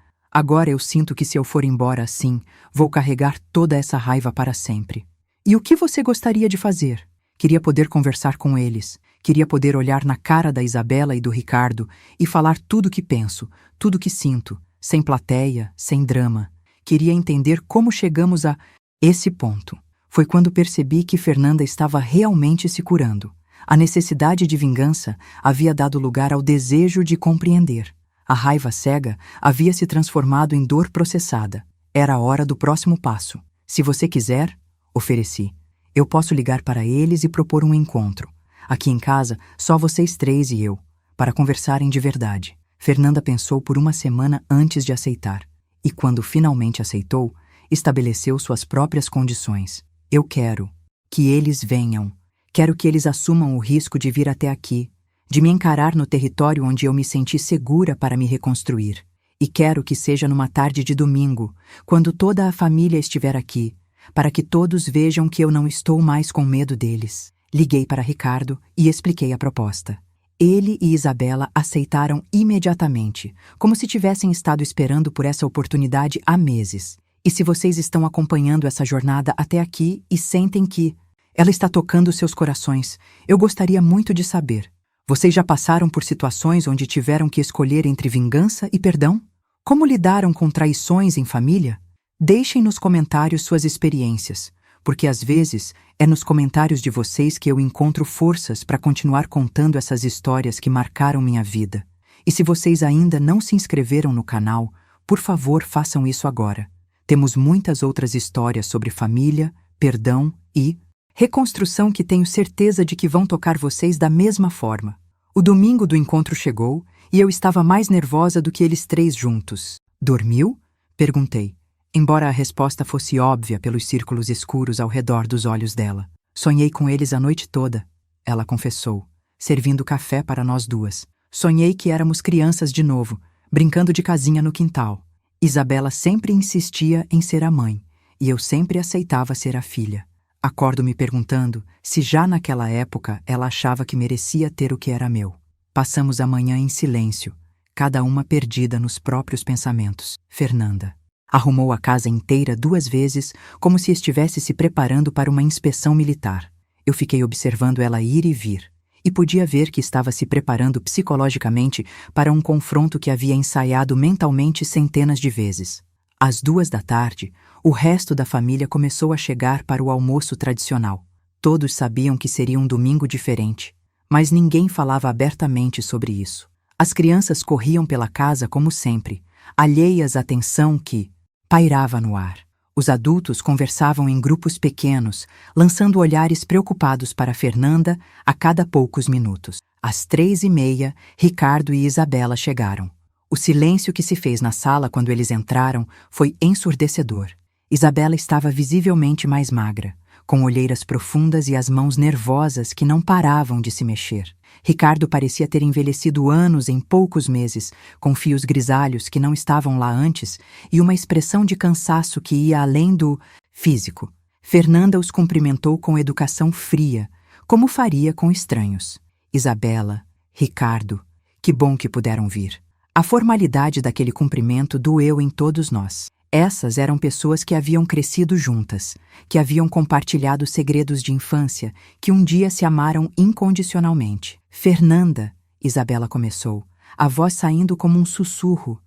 S1: eu sinto que se eu for embora assim, vou carregar toda essa raiva para sempre. E o que você gostaria de fazer? Queria poder conversar com eles. Queria poder olhar na cara da Isabela e do Ricardo e falar tudo o que penso, tudo o que sinto, sem plateia, sem drama. Queria entender como chegamos a esse ponto. Foi quando percebi que Fernanda estava realmente se curando. A necessidade de vingança havia dado lugar ao desejo de compreender. A raiva cega havia se transformado em dor processada. Era a hora do próximo passo. Se você quiser, ofereci. Eu posso ligar para eles e propor um encontro. Aqui em casa, só vocês três e eu, para conversarem de verdade. Fernanda pensou por uma semana antes de aceitar. E quando finalmente aceitou, estabeleceu suas próprias condições. Eu quero que eles venham. Quero que eles assumam o risco de vir até aqui, de me encarar no território onde eu me senti segura para me reconstruir. E quero que seja numa tarde de domingo, quando toda a família estiver aqui, para que todos vejam que eu não estou mais com medo deles. Liguei para Ricardo e expliquei a proposta. Ele e Isabela aceitaram imediatamente, como se tivessem estado esperando por essa oportunidade há meses. E se vocês estão acompanhando essa jornada até aqui e sentem que ela está tocando seus corações, eu gostaria muito de saber. Vocês já passaram por situações onde tiveram que escolher entre vingança e perdão? Como lidaram com traições em família? Deixem nos comentários suas experiências, porque às vezes é nos comentários de vocês que eu encontro forças para continuar contando essas histórias que marcaram minha vida. E se vocês ainda não se inscreveram no canal, por favor, façam isso agora. Temos muitas outras histórias sobre família, perdão e reconstrução que tenho certeza de que vão tocar vocês da mesma forma. O domingo do encontro chegou e eu estava mais nervosa do que eles três juntos. Dormiu? Perguntei, embora a resposta fosse óbvia pelos círculos escuros ao redor dos olhos dela. Sonhei com eles a noite toda, ela confessou, servindo café para nós duas. Sonhei que éramos crianças de novo, brincando de casinha no quintal. Isabela sempre insistia em ser a mãe, e eu sempre aceitava ser a filha. Acordo me perguntando se já naquela época ela achava que merecia ter o que era meu. Passamos a manhã em silêncio, cada uma perdida nos próprios pensamentos. Fernanda arrumou a casa inteira 2 vezes, como se estivesse se preparando para uma inspeção militar. Eu fiquei observando ela ir e vir, e podia ver que estava se preparando psicologicamente para um confronto que havia ensaiado mentalmente centenas de vezes. Às 2 da tarde, o resto da família começou a chegar para o almoço tradicional. Todos sabiam que seria um domingo diferente, mas ninguém falava abertamente sobre isso. As crianças corriam pela casa como sempre, alheias à tensão que pairava no ar. Os adultos conversavam em grupos pequenos, lançando olhares preocupados para Fernanda a cada poucos minutos. Às 3h30, Ricardo e Isabela chegaram. O silêncio que se fez na sala quando eles entraram foi ensurdecedor. Isabela estava visivelmente mais magra, com olheiras profundas e as mãos nervosas que não paravam de se mexer. Ricardo parecia ter envelhecido anos em poucos meses, com fios grisalhos que não estavam lá antes e uma expressão de cansaço que ia além do físico. Fernanda os cumprimentou com educação fria, como faria com estranhos. Isabela, Ricardo, que bom que puderam vir. A formalidade daquele cumprimento doeu em todos nós. Essas eram pessoas que haviam crescido juntas, que haviam compartilhado segredos de infância, que um dia se amaram incondicionalmente. Fernanda, Isabela começou, a voz saindo como um sussurro.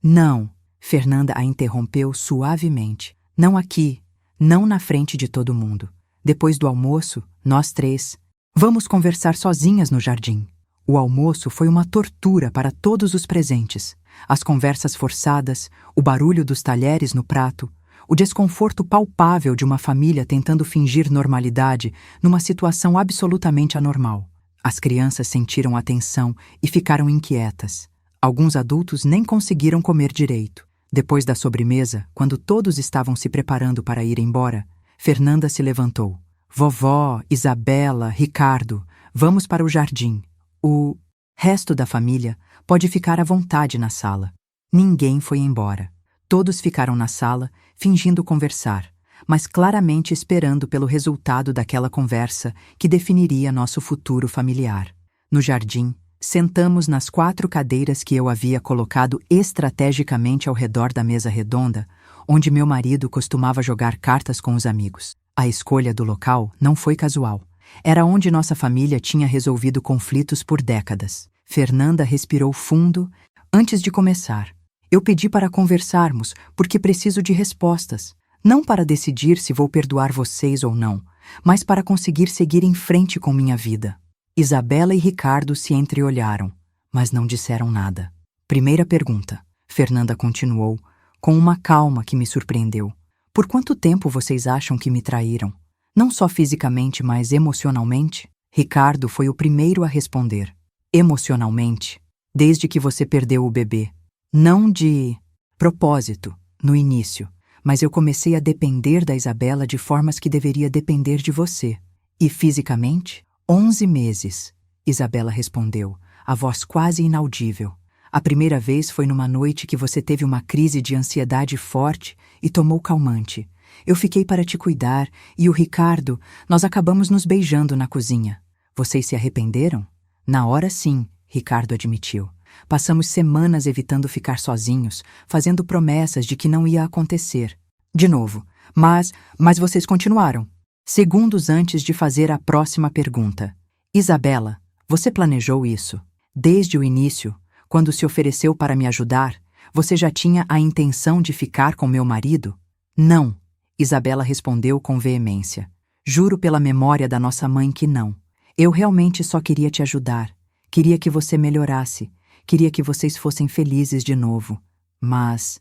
S1: Não. Fernanda a interrompeu suavemente. Não aqui, não na frente de todo mundo. Depois do almoço, nós três, vamos conversar sozinhas no jardim. O almoço foi uma tortura para todos os presentes. As conversas forçadas, o barulho dos talheres no prato, o desconforto palpável de uma família tentando fingir normalidade numa situação absolutamente anormal. As crianças sentiram a tensão e ficaram inquietas. Alguns adultos nem conseguiram comer direito. Depois da sobremesa, quando todos estavam se preparando para ir embora, Fernanda se levantou. Vovó, Isabela, Ricardo, vamos para o jardim. O resto da família pode ficar à vontade na sala. Ninguém foi embora. Todos ficaram na sala, fingindo conversar, mas claramente esperando pelo resultado daquela conversa que definiria nosso futuro familiar. No jardim, sentamos nas 4 cadeiras que eu havia colocado estrategicamente ao redor da mesa redonda, onde meu marido costumava jogar cartas com os amigos. A escolha do local não foi casual. Era onde nossa família tinha resolvido conflitos por décadas. Fernanda respirou fundo antes de começar. Eu pedi para conversarmos porque preciso de respostas. Não para decidir se vou perdoar vocês ou não, mas para conseguir seguir em frente com minha vida. Isabela e Ricardo se entreolharam, mas não disseram nada. Primeira pergunta. Fernanda continuou, com uma calma que me surpreendeu. Por quanto tempo vocês acham que me traíram? Não só fisicamente, mas emocionalmente? Ricardo foi o primeiro a responder. Emocionalmente, desde que você perdeu o bebê. Não de propósito, no início, mas eu comecei a depender da Isabela de formas que deveria depender de você. E fisicamente? 11 meses, Isabela respondeu, a voz quase inaudível. A primeira vez foi numa noite que você teve uma crise de ansiedade forte e tomou calmante. Eu fiquei para te cuidar e o Ricardo, nós acabamos nos beijando na cozinha. Vocês se arrependeram? Na hora sim, Ricardo admitiu. Passamos semanas evitando ficar sozinhos, fazendo promessas de que não ia acontecer. De novo, mas vocês continuaram. Segundos antes de fazer a próxima pergunta. Isabela, você planejou isso? Desde o início, quando se ofereceu para me ajudar, você já tinha a intenção de ficar com meu marido? Não. Isabela respondeu com veemência. Juro pela memória da nossa mãe que não. Eu realmente só queria te ajudar. Queria que você melhorasse. Queria que vocês fossem felizes de novo. Mas?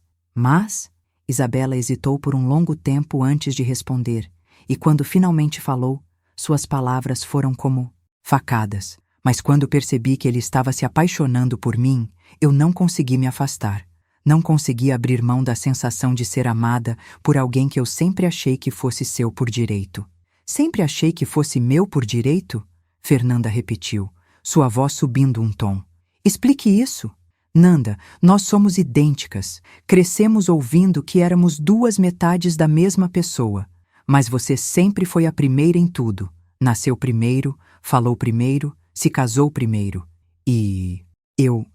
S1: Isabela hesitou por um longo tempo antes de responder. E quando finalmente falou, suas palavras foram como facadas. Mas quando percebi que ele estava se apaixonando por mim, eu não consegui me afastar. Não consegui abrir mão da sensação de ser amada por alguém que eu sempre achei que fosse seu por direito. Sempre achei que fosse meu por direito? Fernanda repetiu, sua voz subindo um tom. Explique isso. Nanda, nós somos idênticas. Crescemos ouvindo que éramos 2 metades da mesma pessoa. Mas você sempre foi a primeira em tudo. Nasceu primeiro, falou primeiro, se casou primeiro. E eu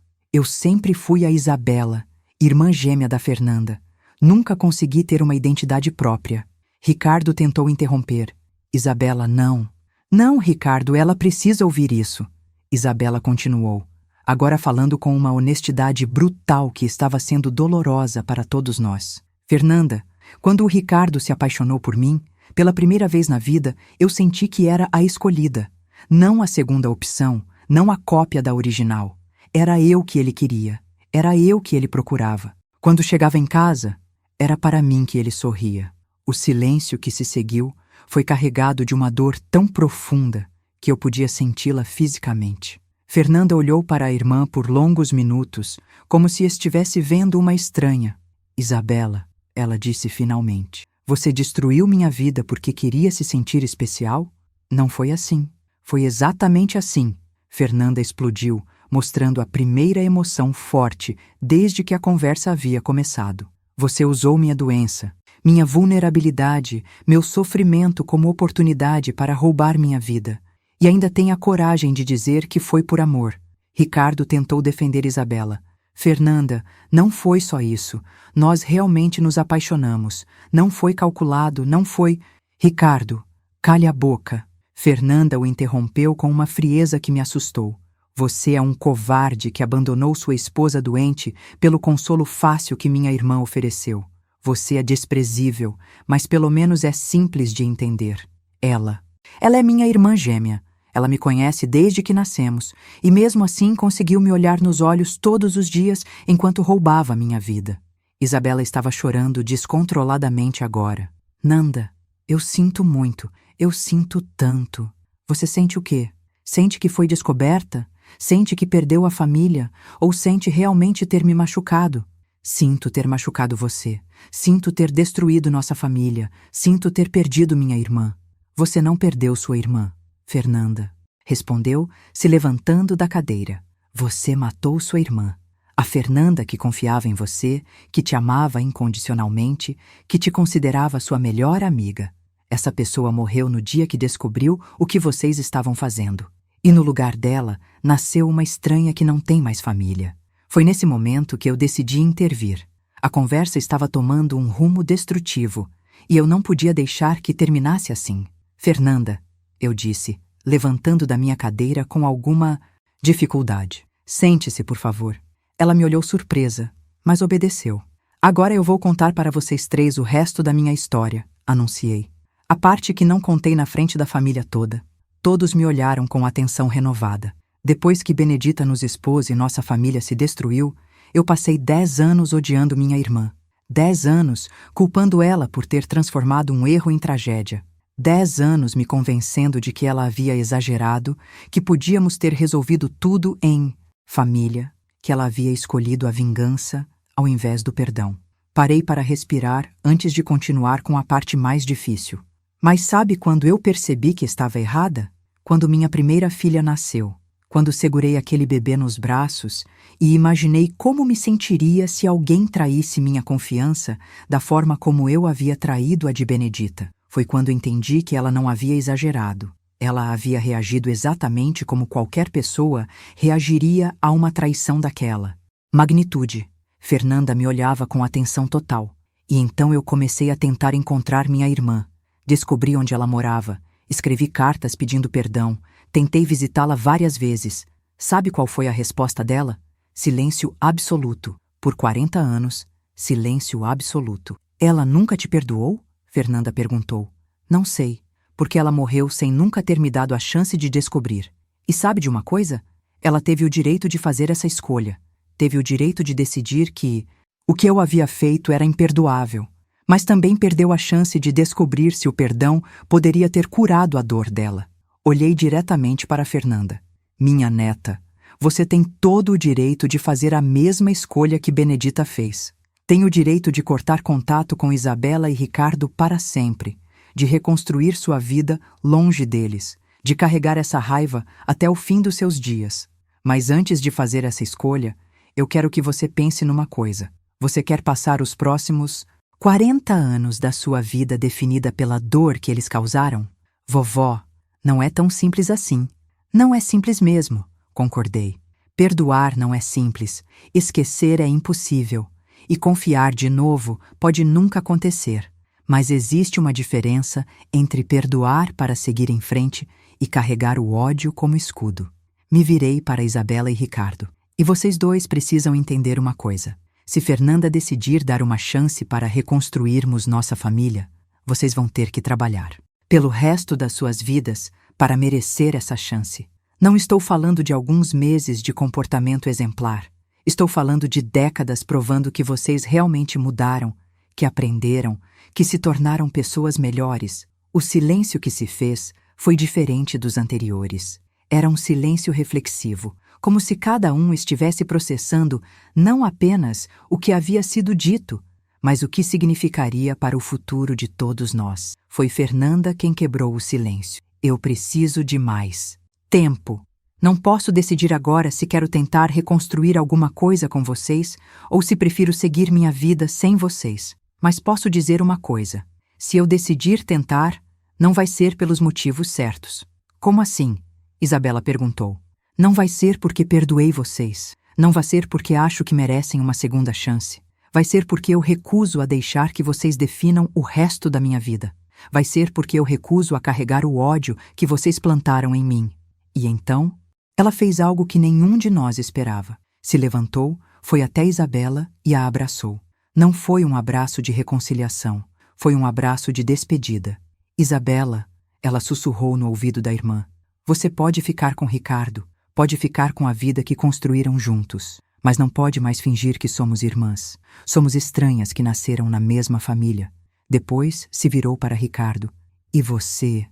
S1: sempre fui a Isabela, irmã gêmea da Fernanda. Nunca consegui ter uma identidade própria. Ricardo tentou interromper. Isabela, não. Não, Ricardo, ela precisa ouvir isso. Isabela continuou, agora falando com uma honestidade brutal que estava sendo dolorosa para todos nós. Fernanda, quando o Ricardo se apaixonou por mim, pela primeira vez na vida, eu senti que era a escolhida. Não a segunda opção, não a cópia da original. Era eu que ele queria. Era eu que ele procurava. Quando chegava em casa, era para mim que ele sorria. O silêncio que se seguiu foi carregado de uma dor tão profunda que eu podia senti-la fisicamente. Fernanda olhou para a irmã por longos minutos, como se estivesse vendo uma estranha. Isabela, ela disse finalmente, Você destruiu minha vida porque queria se sentir especial? Não foi assim. Foi exatamente assim. Fernanda explodiu, mostrando a primeira emoção forte desde que a conversa havia começado. Você usou minha doença, minha vulnerabilidade, meu sofrimento como oportunidade para roubar minha vida. E ainda tem a coragem de dizer que foi por amor. Ricardo tentou defender Isabela. Fernanda, não foi só isso. Nós realmente nos apaixonamos. Não foi calculado, não foi... Ricardo, cale a boca. Fernanda o interrompeu com uma frieza que me assustou. Você é um covarde que abandonou sua esposa doente pelo consolo fácil que minha irmã ofereceu. Você é desprezível, mas pelo menos é simples de entender. Ela é minha irmã gêmea. Ela me conhece desde que nascemos, e mesmo assim conseguiu me olhar nos olhos todos os dias enquanto roubava minha vida. Isabela estava chorando descontroladamente agora. Nanda, eu sinto muito, eu sinto tanto. Você sente o quê? Sente que foi descoberta? Sente que perdeu a família? Ou sente realmente ter me machucado? Sinto ter machucado você. Sinto ter destruído nossa família. Sinto ter perdido minha irmã. Você não perdeu sua irmã. Fernanda respondeu, se levantando da cadeira. Você matou sua irmã. A Fernanda que confiava em você, que te amava incondicionalmente, que te considerava sua melhor amiga. Essa pessoa morreu no dia que descobriu o que vocês estavam fazendo. E no lugar dela, nasceu uma estranha que não tem mais família. Foi nesse momento que eu decidi intervir. A conversa estava tomando um rumo destrutivo, e eu não podia deixar que terminasse assim. Fernanda, eu disse, levantando da minha cadeira com alguma dificuldade. Sente-se, por favor. Ela me olhou surpresa, mas obedeceu. Agora eu vou contar para vocês três o resto da minha história, anunciei. A parte que não contei na frente da família toda. Todos me olharam com atenção renovada. Depois que Benedita nos expôs e nossa família se destruiu, eu passei 10 anos odiando minha irmã. 10 anos culpando ela por ter transformado um erro em tragédia. 10 anos me convencendo de que ela havia exagerado, que podíamos ter resolvido tudo em família, que ela havia escolhido a vingança ao invés do perdão. Parei para respirar antes de continuar com a parte mais difícil. Mas sabe quando eu percebi que estava errada? Quando minha primeira filha nasceu. Quando segurei aquele bebê nos braços e imaginei como me sentiria se alguém traísse minha confiança da forma como eu havia traído a de Benedita. Foi quando entendi que ela não havia exagerado. Ela havia reagido exatamente como qualquer pessoa reagiria a uma traição daquela. Magnitude. Fernanda me olhava com atenção total. E então eu comecei a tentar encontrar minha irmã. Descobri onde ela morava. Escrevi cartas pedindo perdão. Tentei visitá-la várias vezes. Sabe qual foi a resposta dela? Silêncio absoluto. Por 40 anos, silêncio absoluto. Ela nunca te perdoou? Fernanda perguntou. Não sei, porque ela morreu sem nunca ter me dado a chance de descobrir. E sabe de uma coisa? Ela teve o direito de fazer essa escolha. Teve o direito de decidir que o que eu havia feito era imperdoável. Mas também perdeu a chance de descobrir se o perdão poderia ter curado a dor dela. Olhei diretamente para Fernanda. Minha neta, você tem todo o direito de fazer a mesma escolha que Benedita fez. Tem o direito de cortar contato com Isabela e Ricardo para sempre, de reconstruir sua vida longe deles, de carregar essa raiva até o fim dos seus dias. Mas antes de fazer essa escolha, eu quero que você pense numa coisa. Você quer passar os próximos 40 anos da sua vida definida pela dor que eles causaram? Vovó, não é tão simples assim. Não é simples mesmo, concordei. Perdoar não é simples, esquecer é impossível. E confiar de novo pode nunca acontecer. Mas existe uma diferença entre perdoar para seguir em frente e carregar o ódio como escudo. Me virei para Isabela e Ricardo. E vocês dois precisam entender uma coisa. Se Fernanda decidir dar uma chance para reconstruirmos nossa família, vocês vão ter que trabalhar pelo resto das suas vidas para merecer essa chance. Não estou falando de alguns meses de comportamento exemplar. Estou falando de décadas provando que vocês realmente mudaram, que aprenderam, que se tornaram pessoas melhores. O silêncio que se fez foi diferente dos anteriores. Era um silêncio reflexivo, como se cada um estivesse processando não apenas o que havia sido dito, mas o que significaria para o futuro de todos nós. Foi Fernanda quem quebrou o silêncio. Eu preciso de mais tempo. Não posso decidir agora se quero tentar reconstruir alguma coisa com vocês ou se prefiro seguir minha vida sem vocês. Mas posso dizer uma coisa: se eu decidir tentar, não vai ser pelos motivos certos. Como assim? Isabela perguntou. Não vai ser porque perdoei vocês. Não vai ser porque acho que merecem uma segunda chance. Vai ser porque eu recuso a deixar que vocês definam o resto da minha vida. Vai ser porque eu recuso a carregar o ódio que vocês plantaram em mim. E então, ela fez algo que nenhum de nós esperava. Se levantou, foi até Isabela e a abraçou. Não foi um abraço de reconciliação, foi um abraço de despedida. Isabela, ela sussurrou no ouvido da irmã. Você pode ficar com Ricardo, pode ficar com a vida que construíram juntos, mas não pode mais fingir que somos irmãs. Somos estranhas que nasceram na mesma família. Depois se virou para Ricardo. E você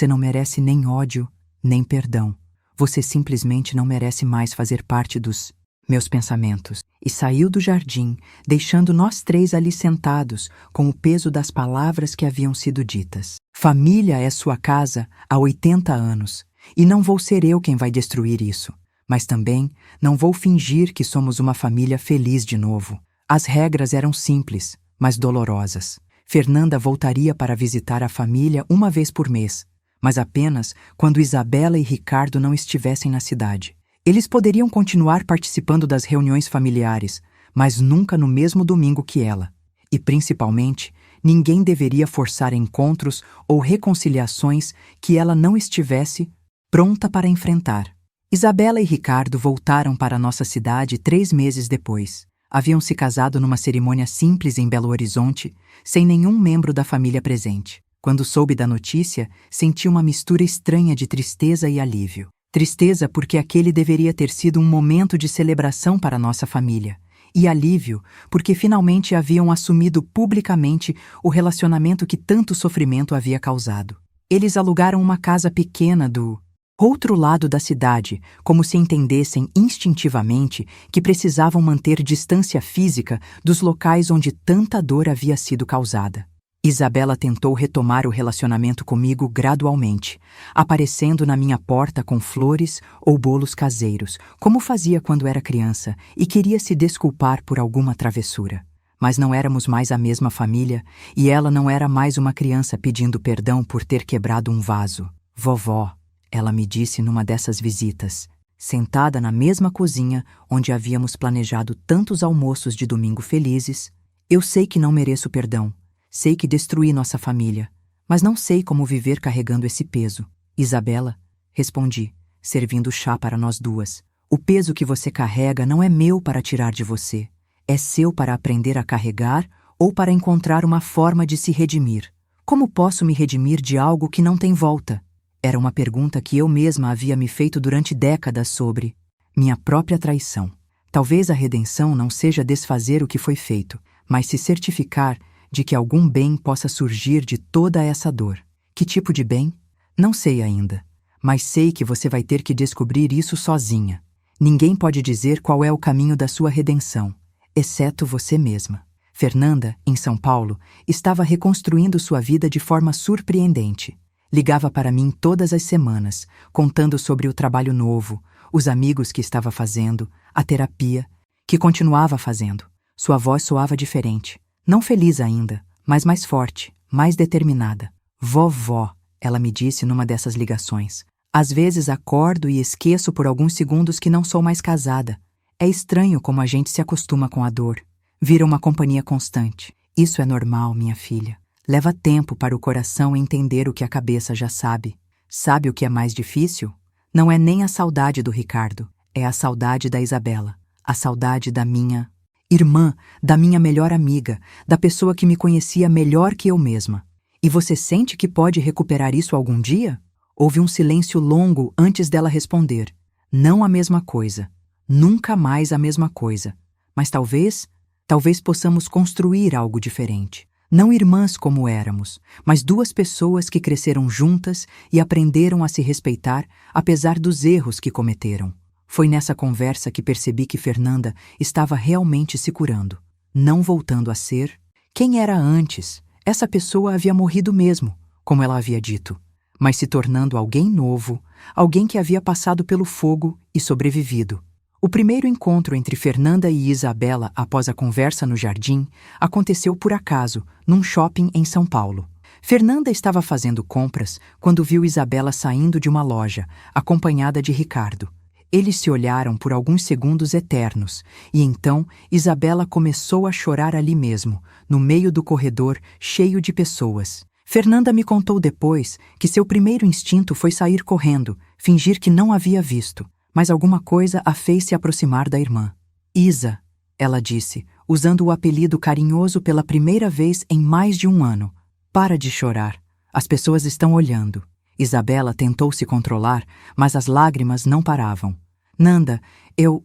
S1: não merece nem ódio, nem perdão. Você simplesmente não merece mais fazer parte dos meus pensamentos. E saiu do jardim, deixando nós três ali sentados, com o peso das palavras que haviam sido ditas. Família é sua casa há 80 anos, e não vou ser eu quem vai destruir isso. Mas também não vou fingir que somos uma família feliz de novo. As regras eram simples, mas dolorosas. Fernanda voltaria para visitar a família uma vez por mês, mas apenas quando Isabela e Ricardo não estivessem na cidade. Eles poderiam continuar participando das reuniões familiares, mas nunca no mesmo domingo que ela. E, principalmente, ninguém deveria forçar encontros ou reconciliações que ela não estivesse pronta para enfrentar. Isabela e Ricardo voltaram para a nossa cidade 3 meses depois. Haviam se casado numa cerimônia simples em Belo Horizonte, sem nenhum membro da família presente. Quando soube da notícia, senti uma mistura estranha de tristeza e alívio. Tristeza porque aquele deveria ter sido um momento de celebração para nossa família. E alívio porque finalmente haviam assumido publicamente o relacionamento que tanto sofrimento havia causado. Eles alugaram uma casa pequena do outro lado da cidade, como se entendessem instintivamente que precisavam manter distância física dos locais onde tanta dor havia sido causada. Isabela tentou retomar o relacionamento comigo gradualmente, aparecendo na minha porta com flores ou bolos caseiros, como fazia quando era criança, e queria se desculpar por alguma travessura. Mas não éramos mais a mesma família, e ela não era mais uma criança pedindo perdão por ter quebrado um vaso. Vovó, ela me disse numa dessas visitas, sentada na mesma cozinha onde havíamos planejado tantos almoços de domingo felizes, eu sei que não mereço perdão. Sei que destruí nossa família, mas não sei como viver carregando esse peso. Isabela, respondi, servindo chá para nós duas. O peso que você carrega não é meu para tirar de você. É seu para aprender a carregar ou para encontrar uma forma de se redimir. Como posso me redimir de algo que não tem volta? Era uma pergunta que eu mesma havia me feito durante décadas sobre minha própria traição. Talvez a redenção não seja desfazer o que foi feito, mas se certificar de que algum bem possa surgir de toda essa dor. Que tipo de bem? Não sei ainda, mas sei que você vai ter que descobrir isso sozinha. Ninguém pode dizer qual é o caminho da sua redenção, exceto você mesma. Fernanda, em São Paulo, estava reconstruindo sua vida de forma surpreendente. Ligava para mim todas as semanas, contando sobre o trabalho novo, os amigos que estava fazendo, a terapia, que continuava fazendo. Sua voz soava diferente. Não feliz ainda, mas mais forte, mais determinada. Vovó, ela me disse numa dessas ligações. Às vezes acordo e esqueço por alguns segundos que não sou mais casada. É estranho como a gente se acostuma com a dor. Vira uma companhia constante. Isso é normal, minha filha. Leva tempo para o coração entender o que a cabeça já sabe. Sabe o que é mais difícil? Não é nem a saudade do Ricardo, é a saudade da Isabela, a saudade da minha irmã, da minha melhor amiga, da pessoa que me conhecia melhor que eu mesma. E você sente que pode recuperar isso algum dia? Houve um silêncio longo antes dela responder. Não a mesma coisa. Nunca mais a mesma coisa. Mas talvez possamos construir algo diferente. Não irmãs como éramos, mas duas pessoas que cresceram juntas e aprenderam a se respeitar apesar dos erros que cometeram. Foi nessa conversa que percebi que Fernanda estava realmente se curando, não voltando a ser Quem era antes? Essa pessoa havia morrido mesmo, como ela havia dito, mas se tornando alguém novo, alguém que havia passado pelo fogo e sobrevivido. O primeiro encontro entre Fernanda e Isabela após a conversa no jardim aconteceu por acaso, num shopping em São Paulo. Fernanda estava fazendo compras quando viu Isabela saindo de uma loja, acompanhada de Ricardo. Eles se olharam por alguns segundos eternos, e então Isabela começou a chorar ali mesmo, no meio do corredor cheio de pessoas. Fernanda me contou depois que seu primeiro instinto foi sair correndo, fingir que não havia visto, mas alguma coisa a fez se aproximar da irmã. Isa, ela disse, usando o apelido carinhoso pela primeira vez em mais de um ano. Para de chorar. As pessoas estão olhando. Isabela tentou se controlar, mas as lágrimas não paravam. Nanda, eu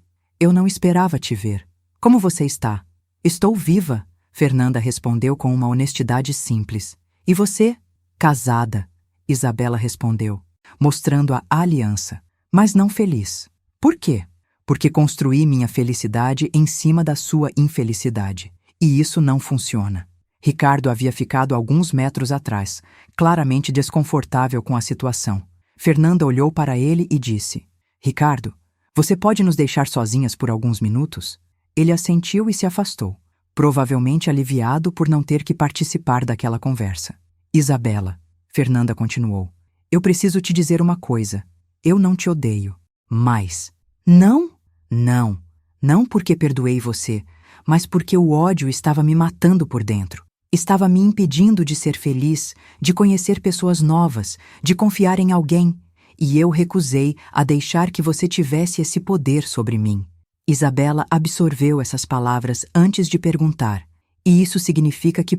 S1: não esperava te ver. Como você está? Estou viva, Fernanda respondeu com uma honestidade simples. E você? Casada, Isabela respondeu, mostrando a aliança, mas não feliz. Por quê? Porque construí minha felicidade em cima da sua infelicidade. E isso não funciona. Ricardo havia ficado alguns metros atrás, claramente desconfortável com a situação. Fernanda olhou para ele e disse: Ricardo, você pode nos deixar sozinhas por alguns minutos? Ele assentiu e se afastou, provavelmente aliviado por não ter que participar daquela conversa. Isabela, Fernanda continuou, eu preciso te dizer uma coisa. Eu não te odeio. Mas... Não? Não porque perdoei você, mas porque o ódio estava me matando por dentro. Estava me impedindo de ser feliz, de conhecer pessoas novas, de confiar em alguém, e eu recusei a deixar que você tivesse esse poder sobre mim. Isabela absorveu essas palavras antes de perguntar. E isso significa que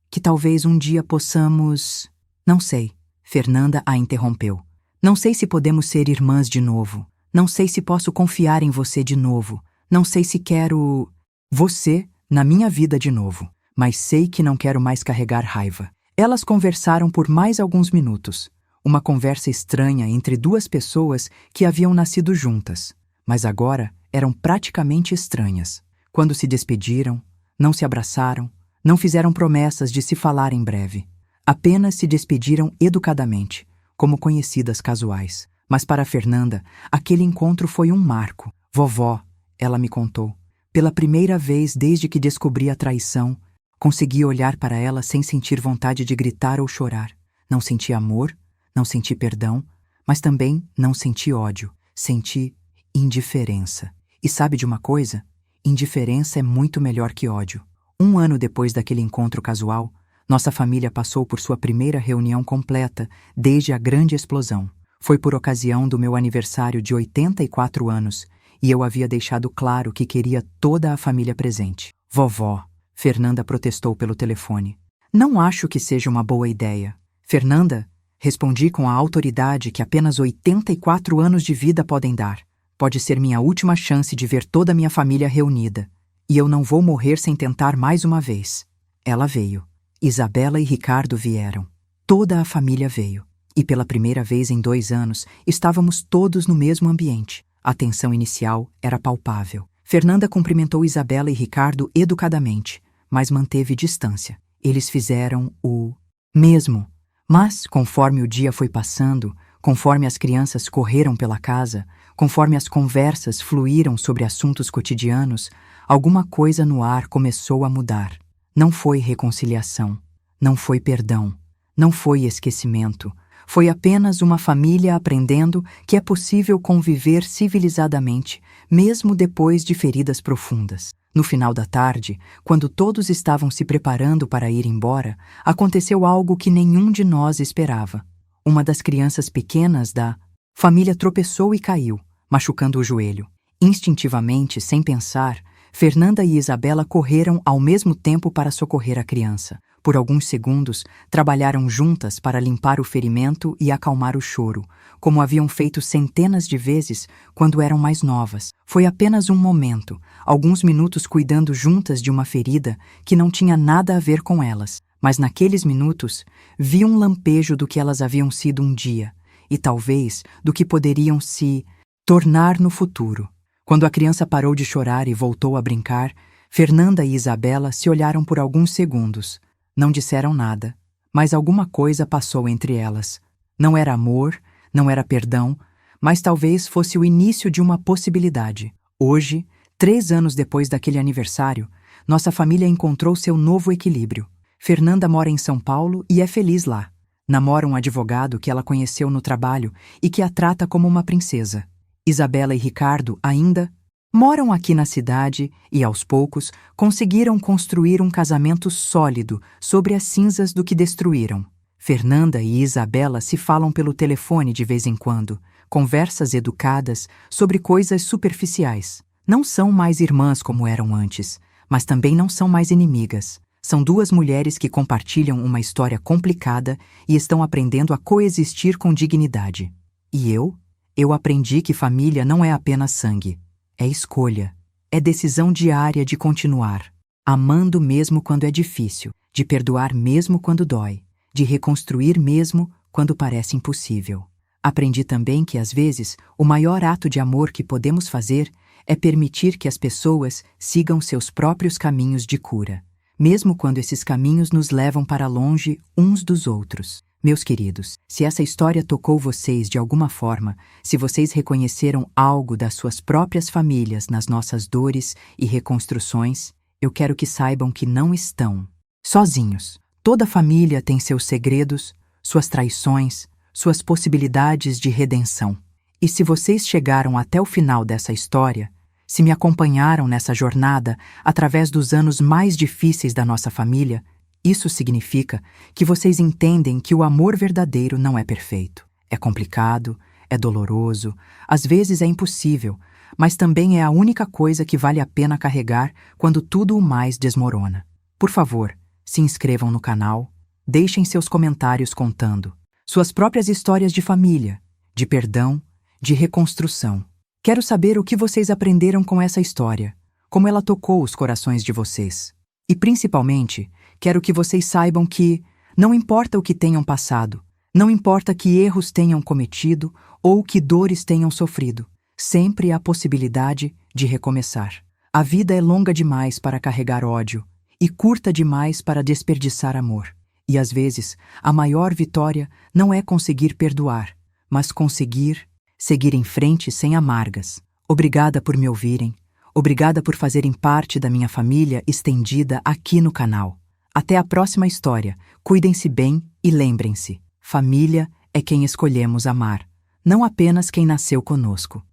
S1: que talvez um dia possamos... Não sei, Fernanda a interrompeu. Não sei se podemos ser irmãs de novo. Não sei se posso confiar em você de novo. Não sei se quero... você na minha vida de novo. Mas sei que não quero mais carregar raiva. Elas conversaram por mais alguns minutos. Uma conversa estranha entre duas pessoas que haviam nascido juntas, mas agora eram praticamente estranhas. Quando se despediram, não se abraçaram, não fizeram promessas de se falar em breve. Apenas se despediram educadamente, como conhecidas casuais. Mas para Fernanda, aquele encontro foi um marco. Vovó, ela me contou, pela primeira vez desde que descobri a traição, consegui olhar para ela sem sentir vontade de gritar ou chorar. Não senti amor, não senti perdão, mas também não senti ódio. Senti indiferença. E sabe de uma coisa? Indiferença é muito melhor que ódio. 1 ano depois daquele encontro casual, nossa família passou por sua primeira reunião completa desde a grande explosão. Foi por ocasião do meu aniversário de 84 anos e eu havia deixado claro que queria toda a família presente. Vovó, Fernanda protestou pelo telefone. Não acho que seja uma boa ideia. Fernanda, respondi com a autoridade que apenas 84 anos de vida podem dar. Pode ser minha última chance de ver toda a minha família reunida. E eu não vou morrer sem tentar mais uma vez. Ela veio. Isabela e Ricardo vieram. Toda a família veio. E pela primeira vez em 2 anos, estávamos todos no mesmo ambiente. A tensão inicial era palpável. Fernanda cumprimentou Isabela e Ricardo educadamente, mas manteve distância. Eles fizeram o mesmo. Mas, conforme o dia foi passando, conforme as crianças correram pela casa, conforme as conversas fluíram sobre assuntos cotidianos, alguma coisa no ar começou a mudar. Não foi reconciliação, não foi perdão, não foi esquecimento. Foi apenas uma família aprendendo que é possível conviver civilizadamente, mesmo depois de feridas profundas. No final da tarde, quando todos estavam se preparando para ir embora, aconteceu algo que nenhum de nós esperava. Uma das crianças pequenas da família tropeçou e caiu, machucando o joelho. Instintivamente, sem pensar, Fernanda e Isabela correram ao mesmo tempo para socorrer a criança. Por alguns segundos, trabalharam juntas para limpar o ferimento e acalmar o choro, como haviam feito centenas de vezes quando eram mais novas. Foi apenas um momento, alguns minutos cuidando juntas de uma ferida que não tinha nada a ver com elas. Mas naqueles minutos, vi um lampejo do que elas haviam sido um dia, e talvez do que poderiam se tornar no futuro. Quando a criança parou de chorar e voltou a brincar, Fernanda e Isabela se olharam por alguns segundos. Não disseram nada, mas alguma coisa passou entre elas. Não era amor, não era perdão, mas talvez fosse o início de uma possibilidade. Hoje, 3 anos depois daquele aniversário, nossa família encontrou seu novo equilíbrio. Fernanda mora em São Paulo e é feliz lá. Namora um advogado que ela conheceu no trabalho e que a trata como uma princesa. Isabela e Ricardo ainda moram aqui na cidade e, aos poucos, conseguiram construir um casamento sólido sobre as cinzas do que destruíram. Fernanda e Isabela se falam pelo telefone de vez em quando, conversas educadas sobre coisas superficiais. Não são mais irmãs como eram antes, mas também não são mais inimigas. São duas mulheres que compartilham uma história complicada e estão aprendendo a coexistir com dignidade. E eu aprendi que família não é apenas sangue. É escolha. É decisão diária de continuar, amando mesmo quando é difícil, de perdoar mesmo quando dói, de reconstruir mesmo quando parece impossível. Aprendi também que, às vezes, o maior ato de amor que podemos fazer é permitir que as pessoas sigam seus próprios caminhos de cura, mesmo quando esses caminhos nos levam para longe uns dos outros. Meus queridos, se essa história tocou vocês de alguma forma, se vocês reconheceram algo das suas próprias famílias nas nossas dores e reconstruções, eu quero que saibam que não estão sozinhos. Toda família tem seus segredos, suas traições, suas possibilidades de redenção. E se vocês chegaram até o final dessa história, se me acompanharam nessa jornada através dos anos mais difíceis da nossa família, isso significa que vocês entendem que o amor verdadeiro não é perfeito. É complicado, é doloroso, às vezes é impossível, mas também é a única coisa que vale a pena carregar quando tudo o mais desmorona. Por favor, se inscrevam no canal, deixem seus comentários contando suas próprias histórias de família, de perdão, de reconstrução. Quero saber o que vocês aprenderam com essa história, como ela tocou os corações de vocês. E, principalmente, quero que vocês saibam que não importa o que tenham passado, não importa que erros tenham cometido ou que dores tenham sofrido, sempre há a possibilidade de recomeçar. A vida é longa demais para carregar ódio e curta demais para desperdiçar amor. E, às vezes, a maior vitória não é conseguir perdoar, mas conseguir seguir em frente sem amargas. Obrigada por me ouvirem. Obrigada por fazerem parte da minha família estendida aqui no canal. Até a próxima história. Cuidem-se bem e lembrem-se, família é quem escolhemos amar, não apenas quem nasceu conosco.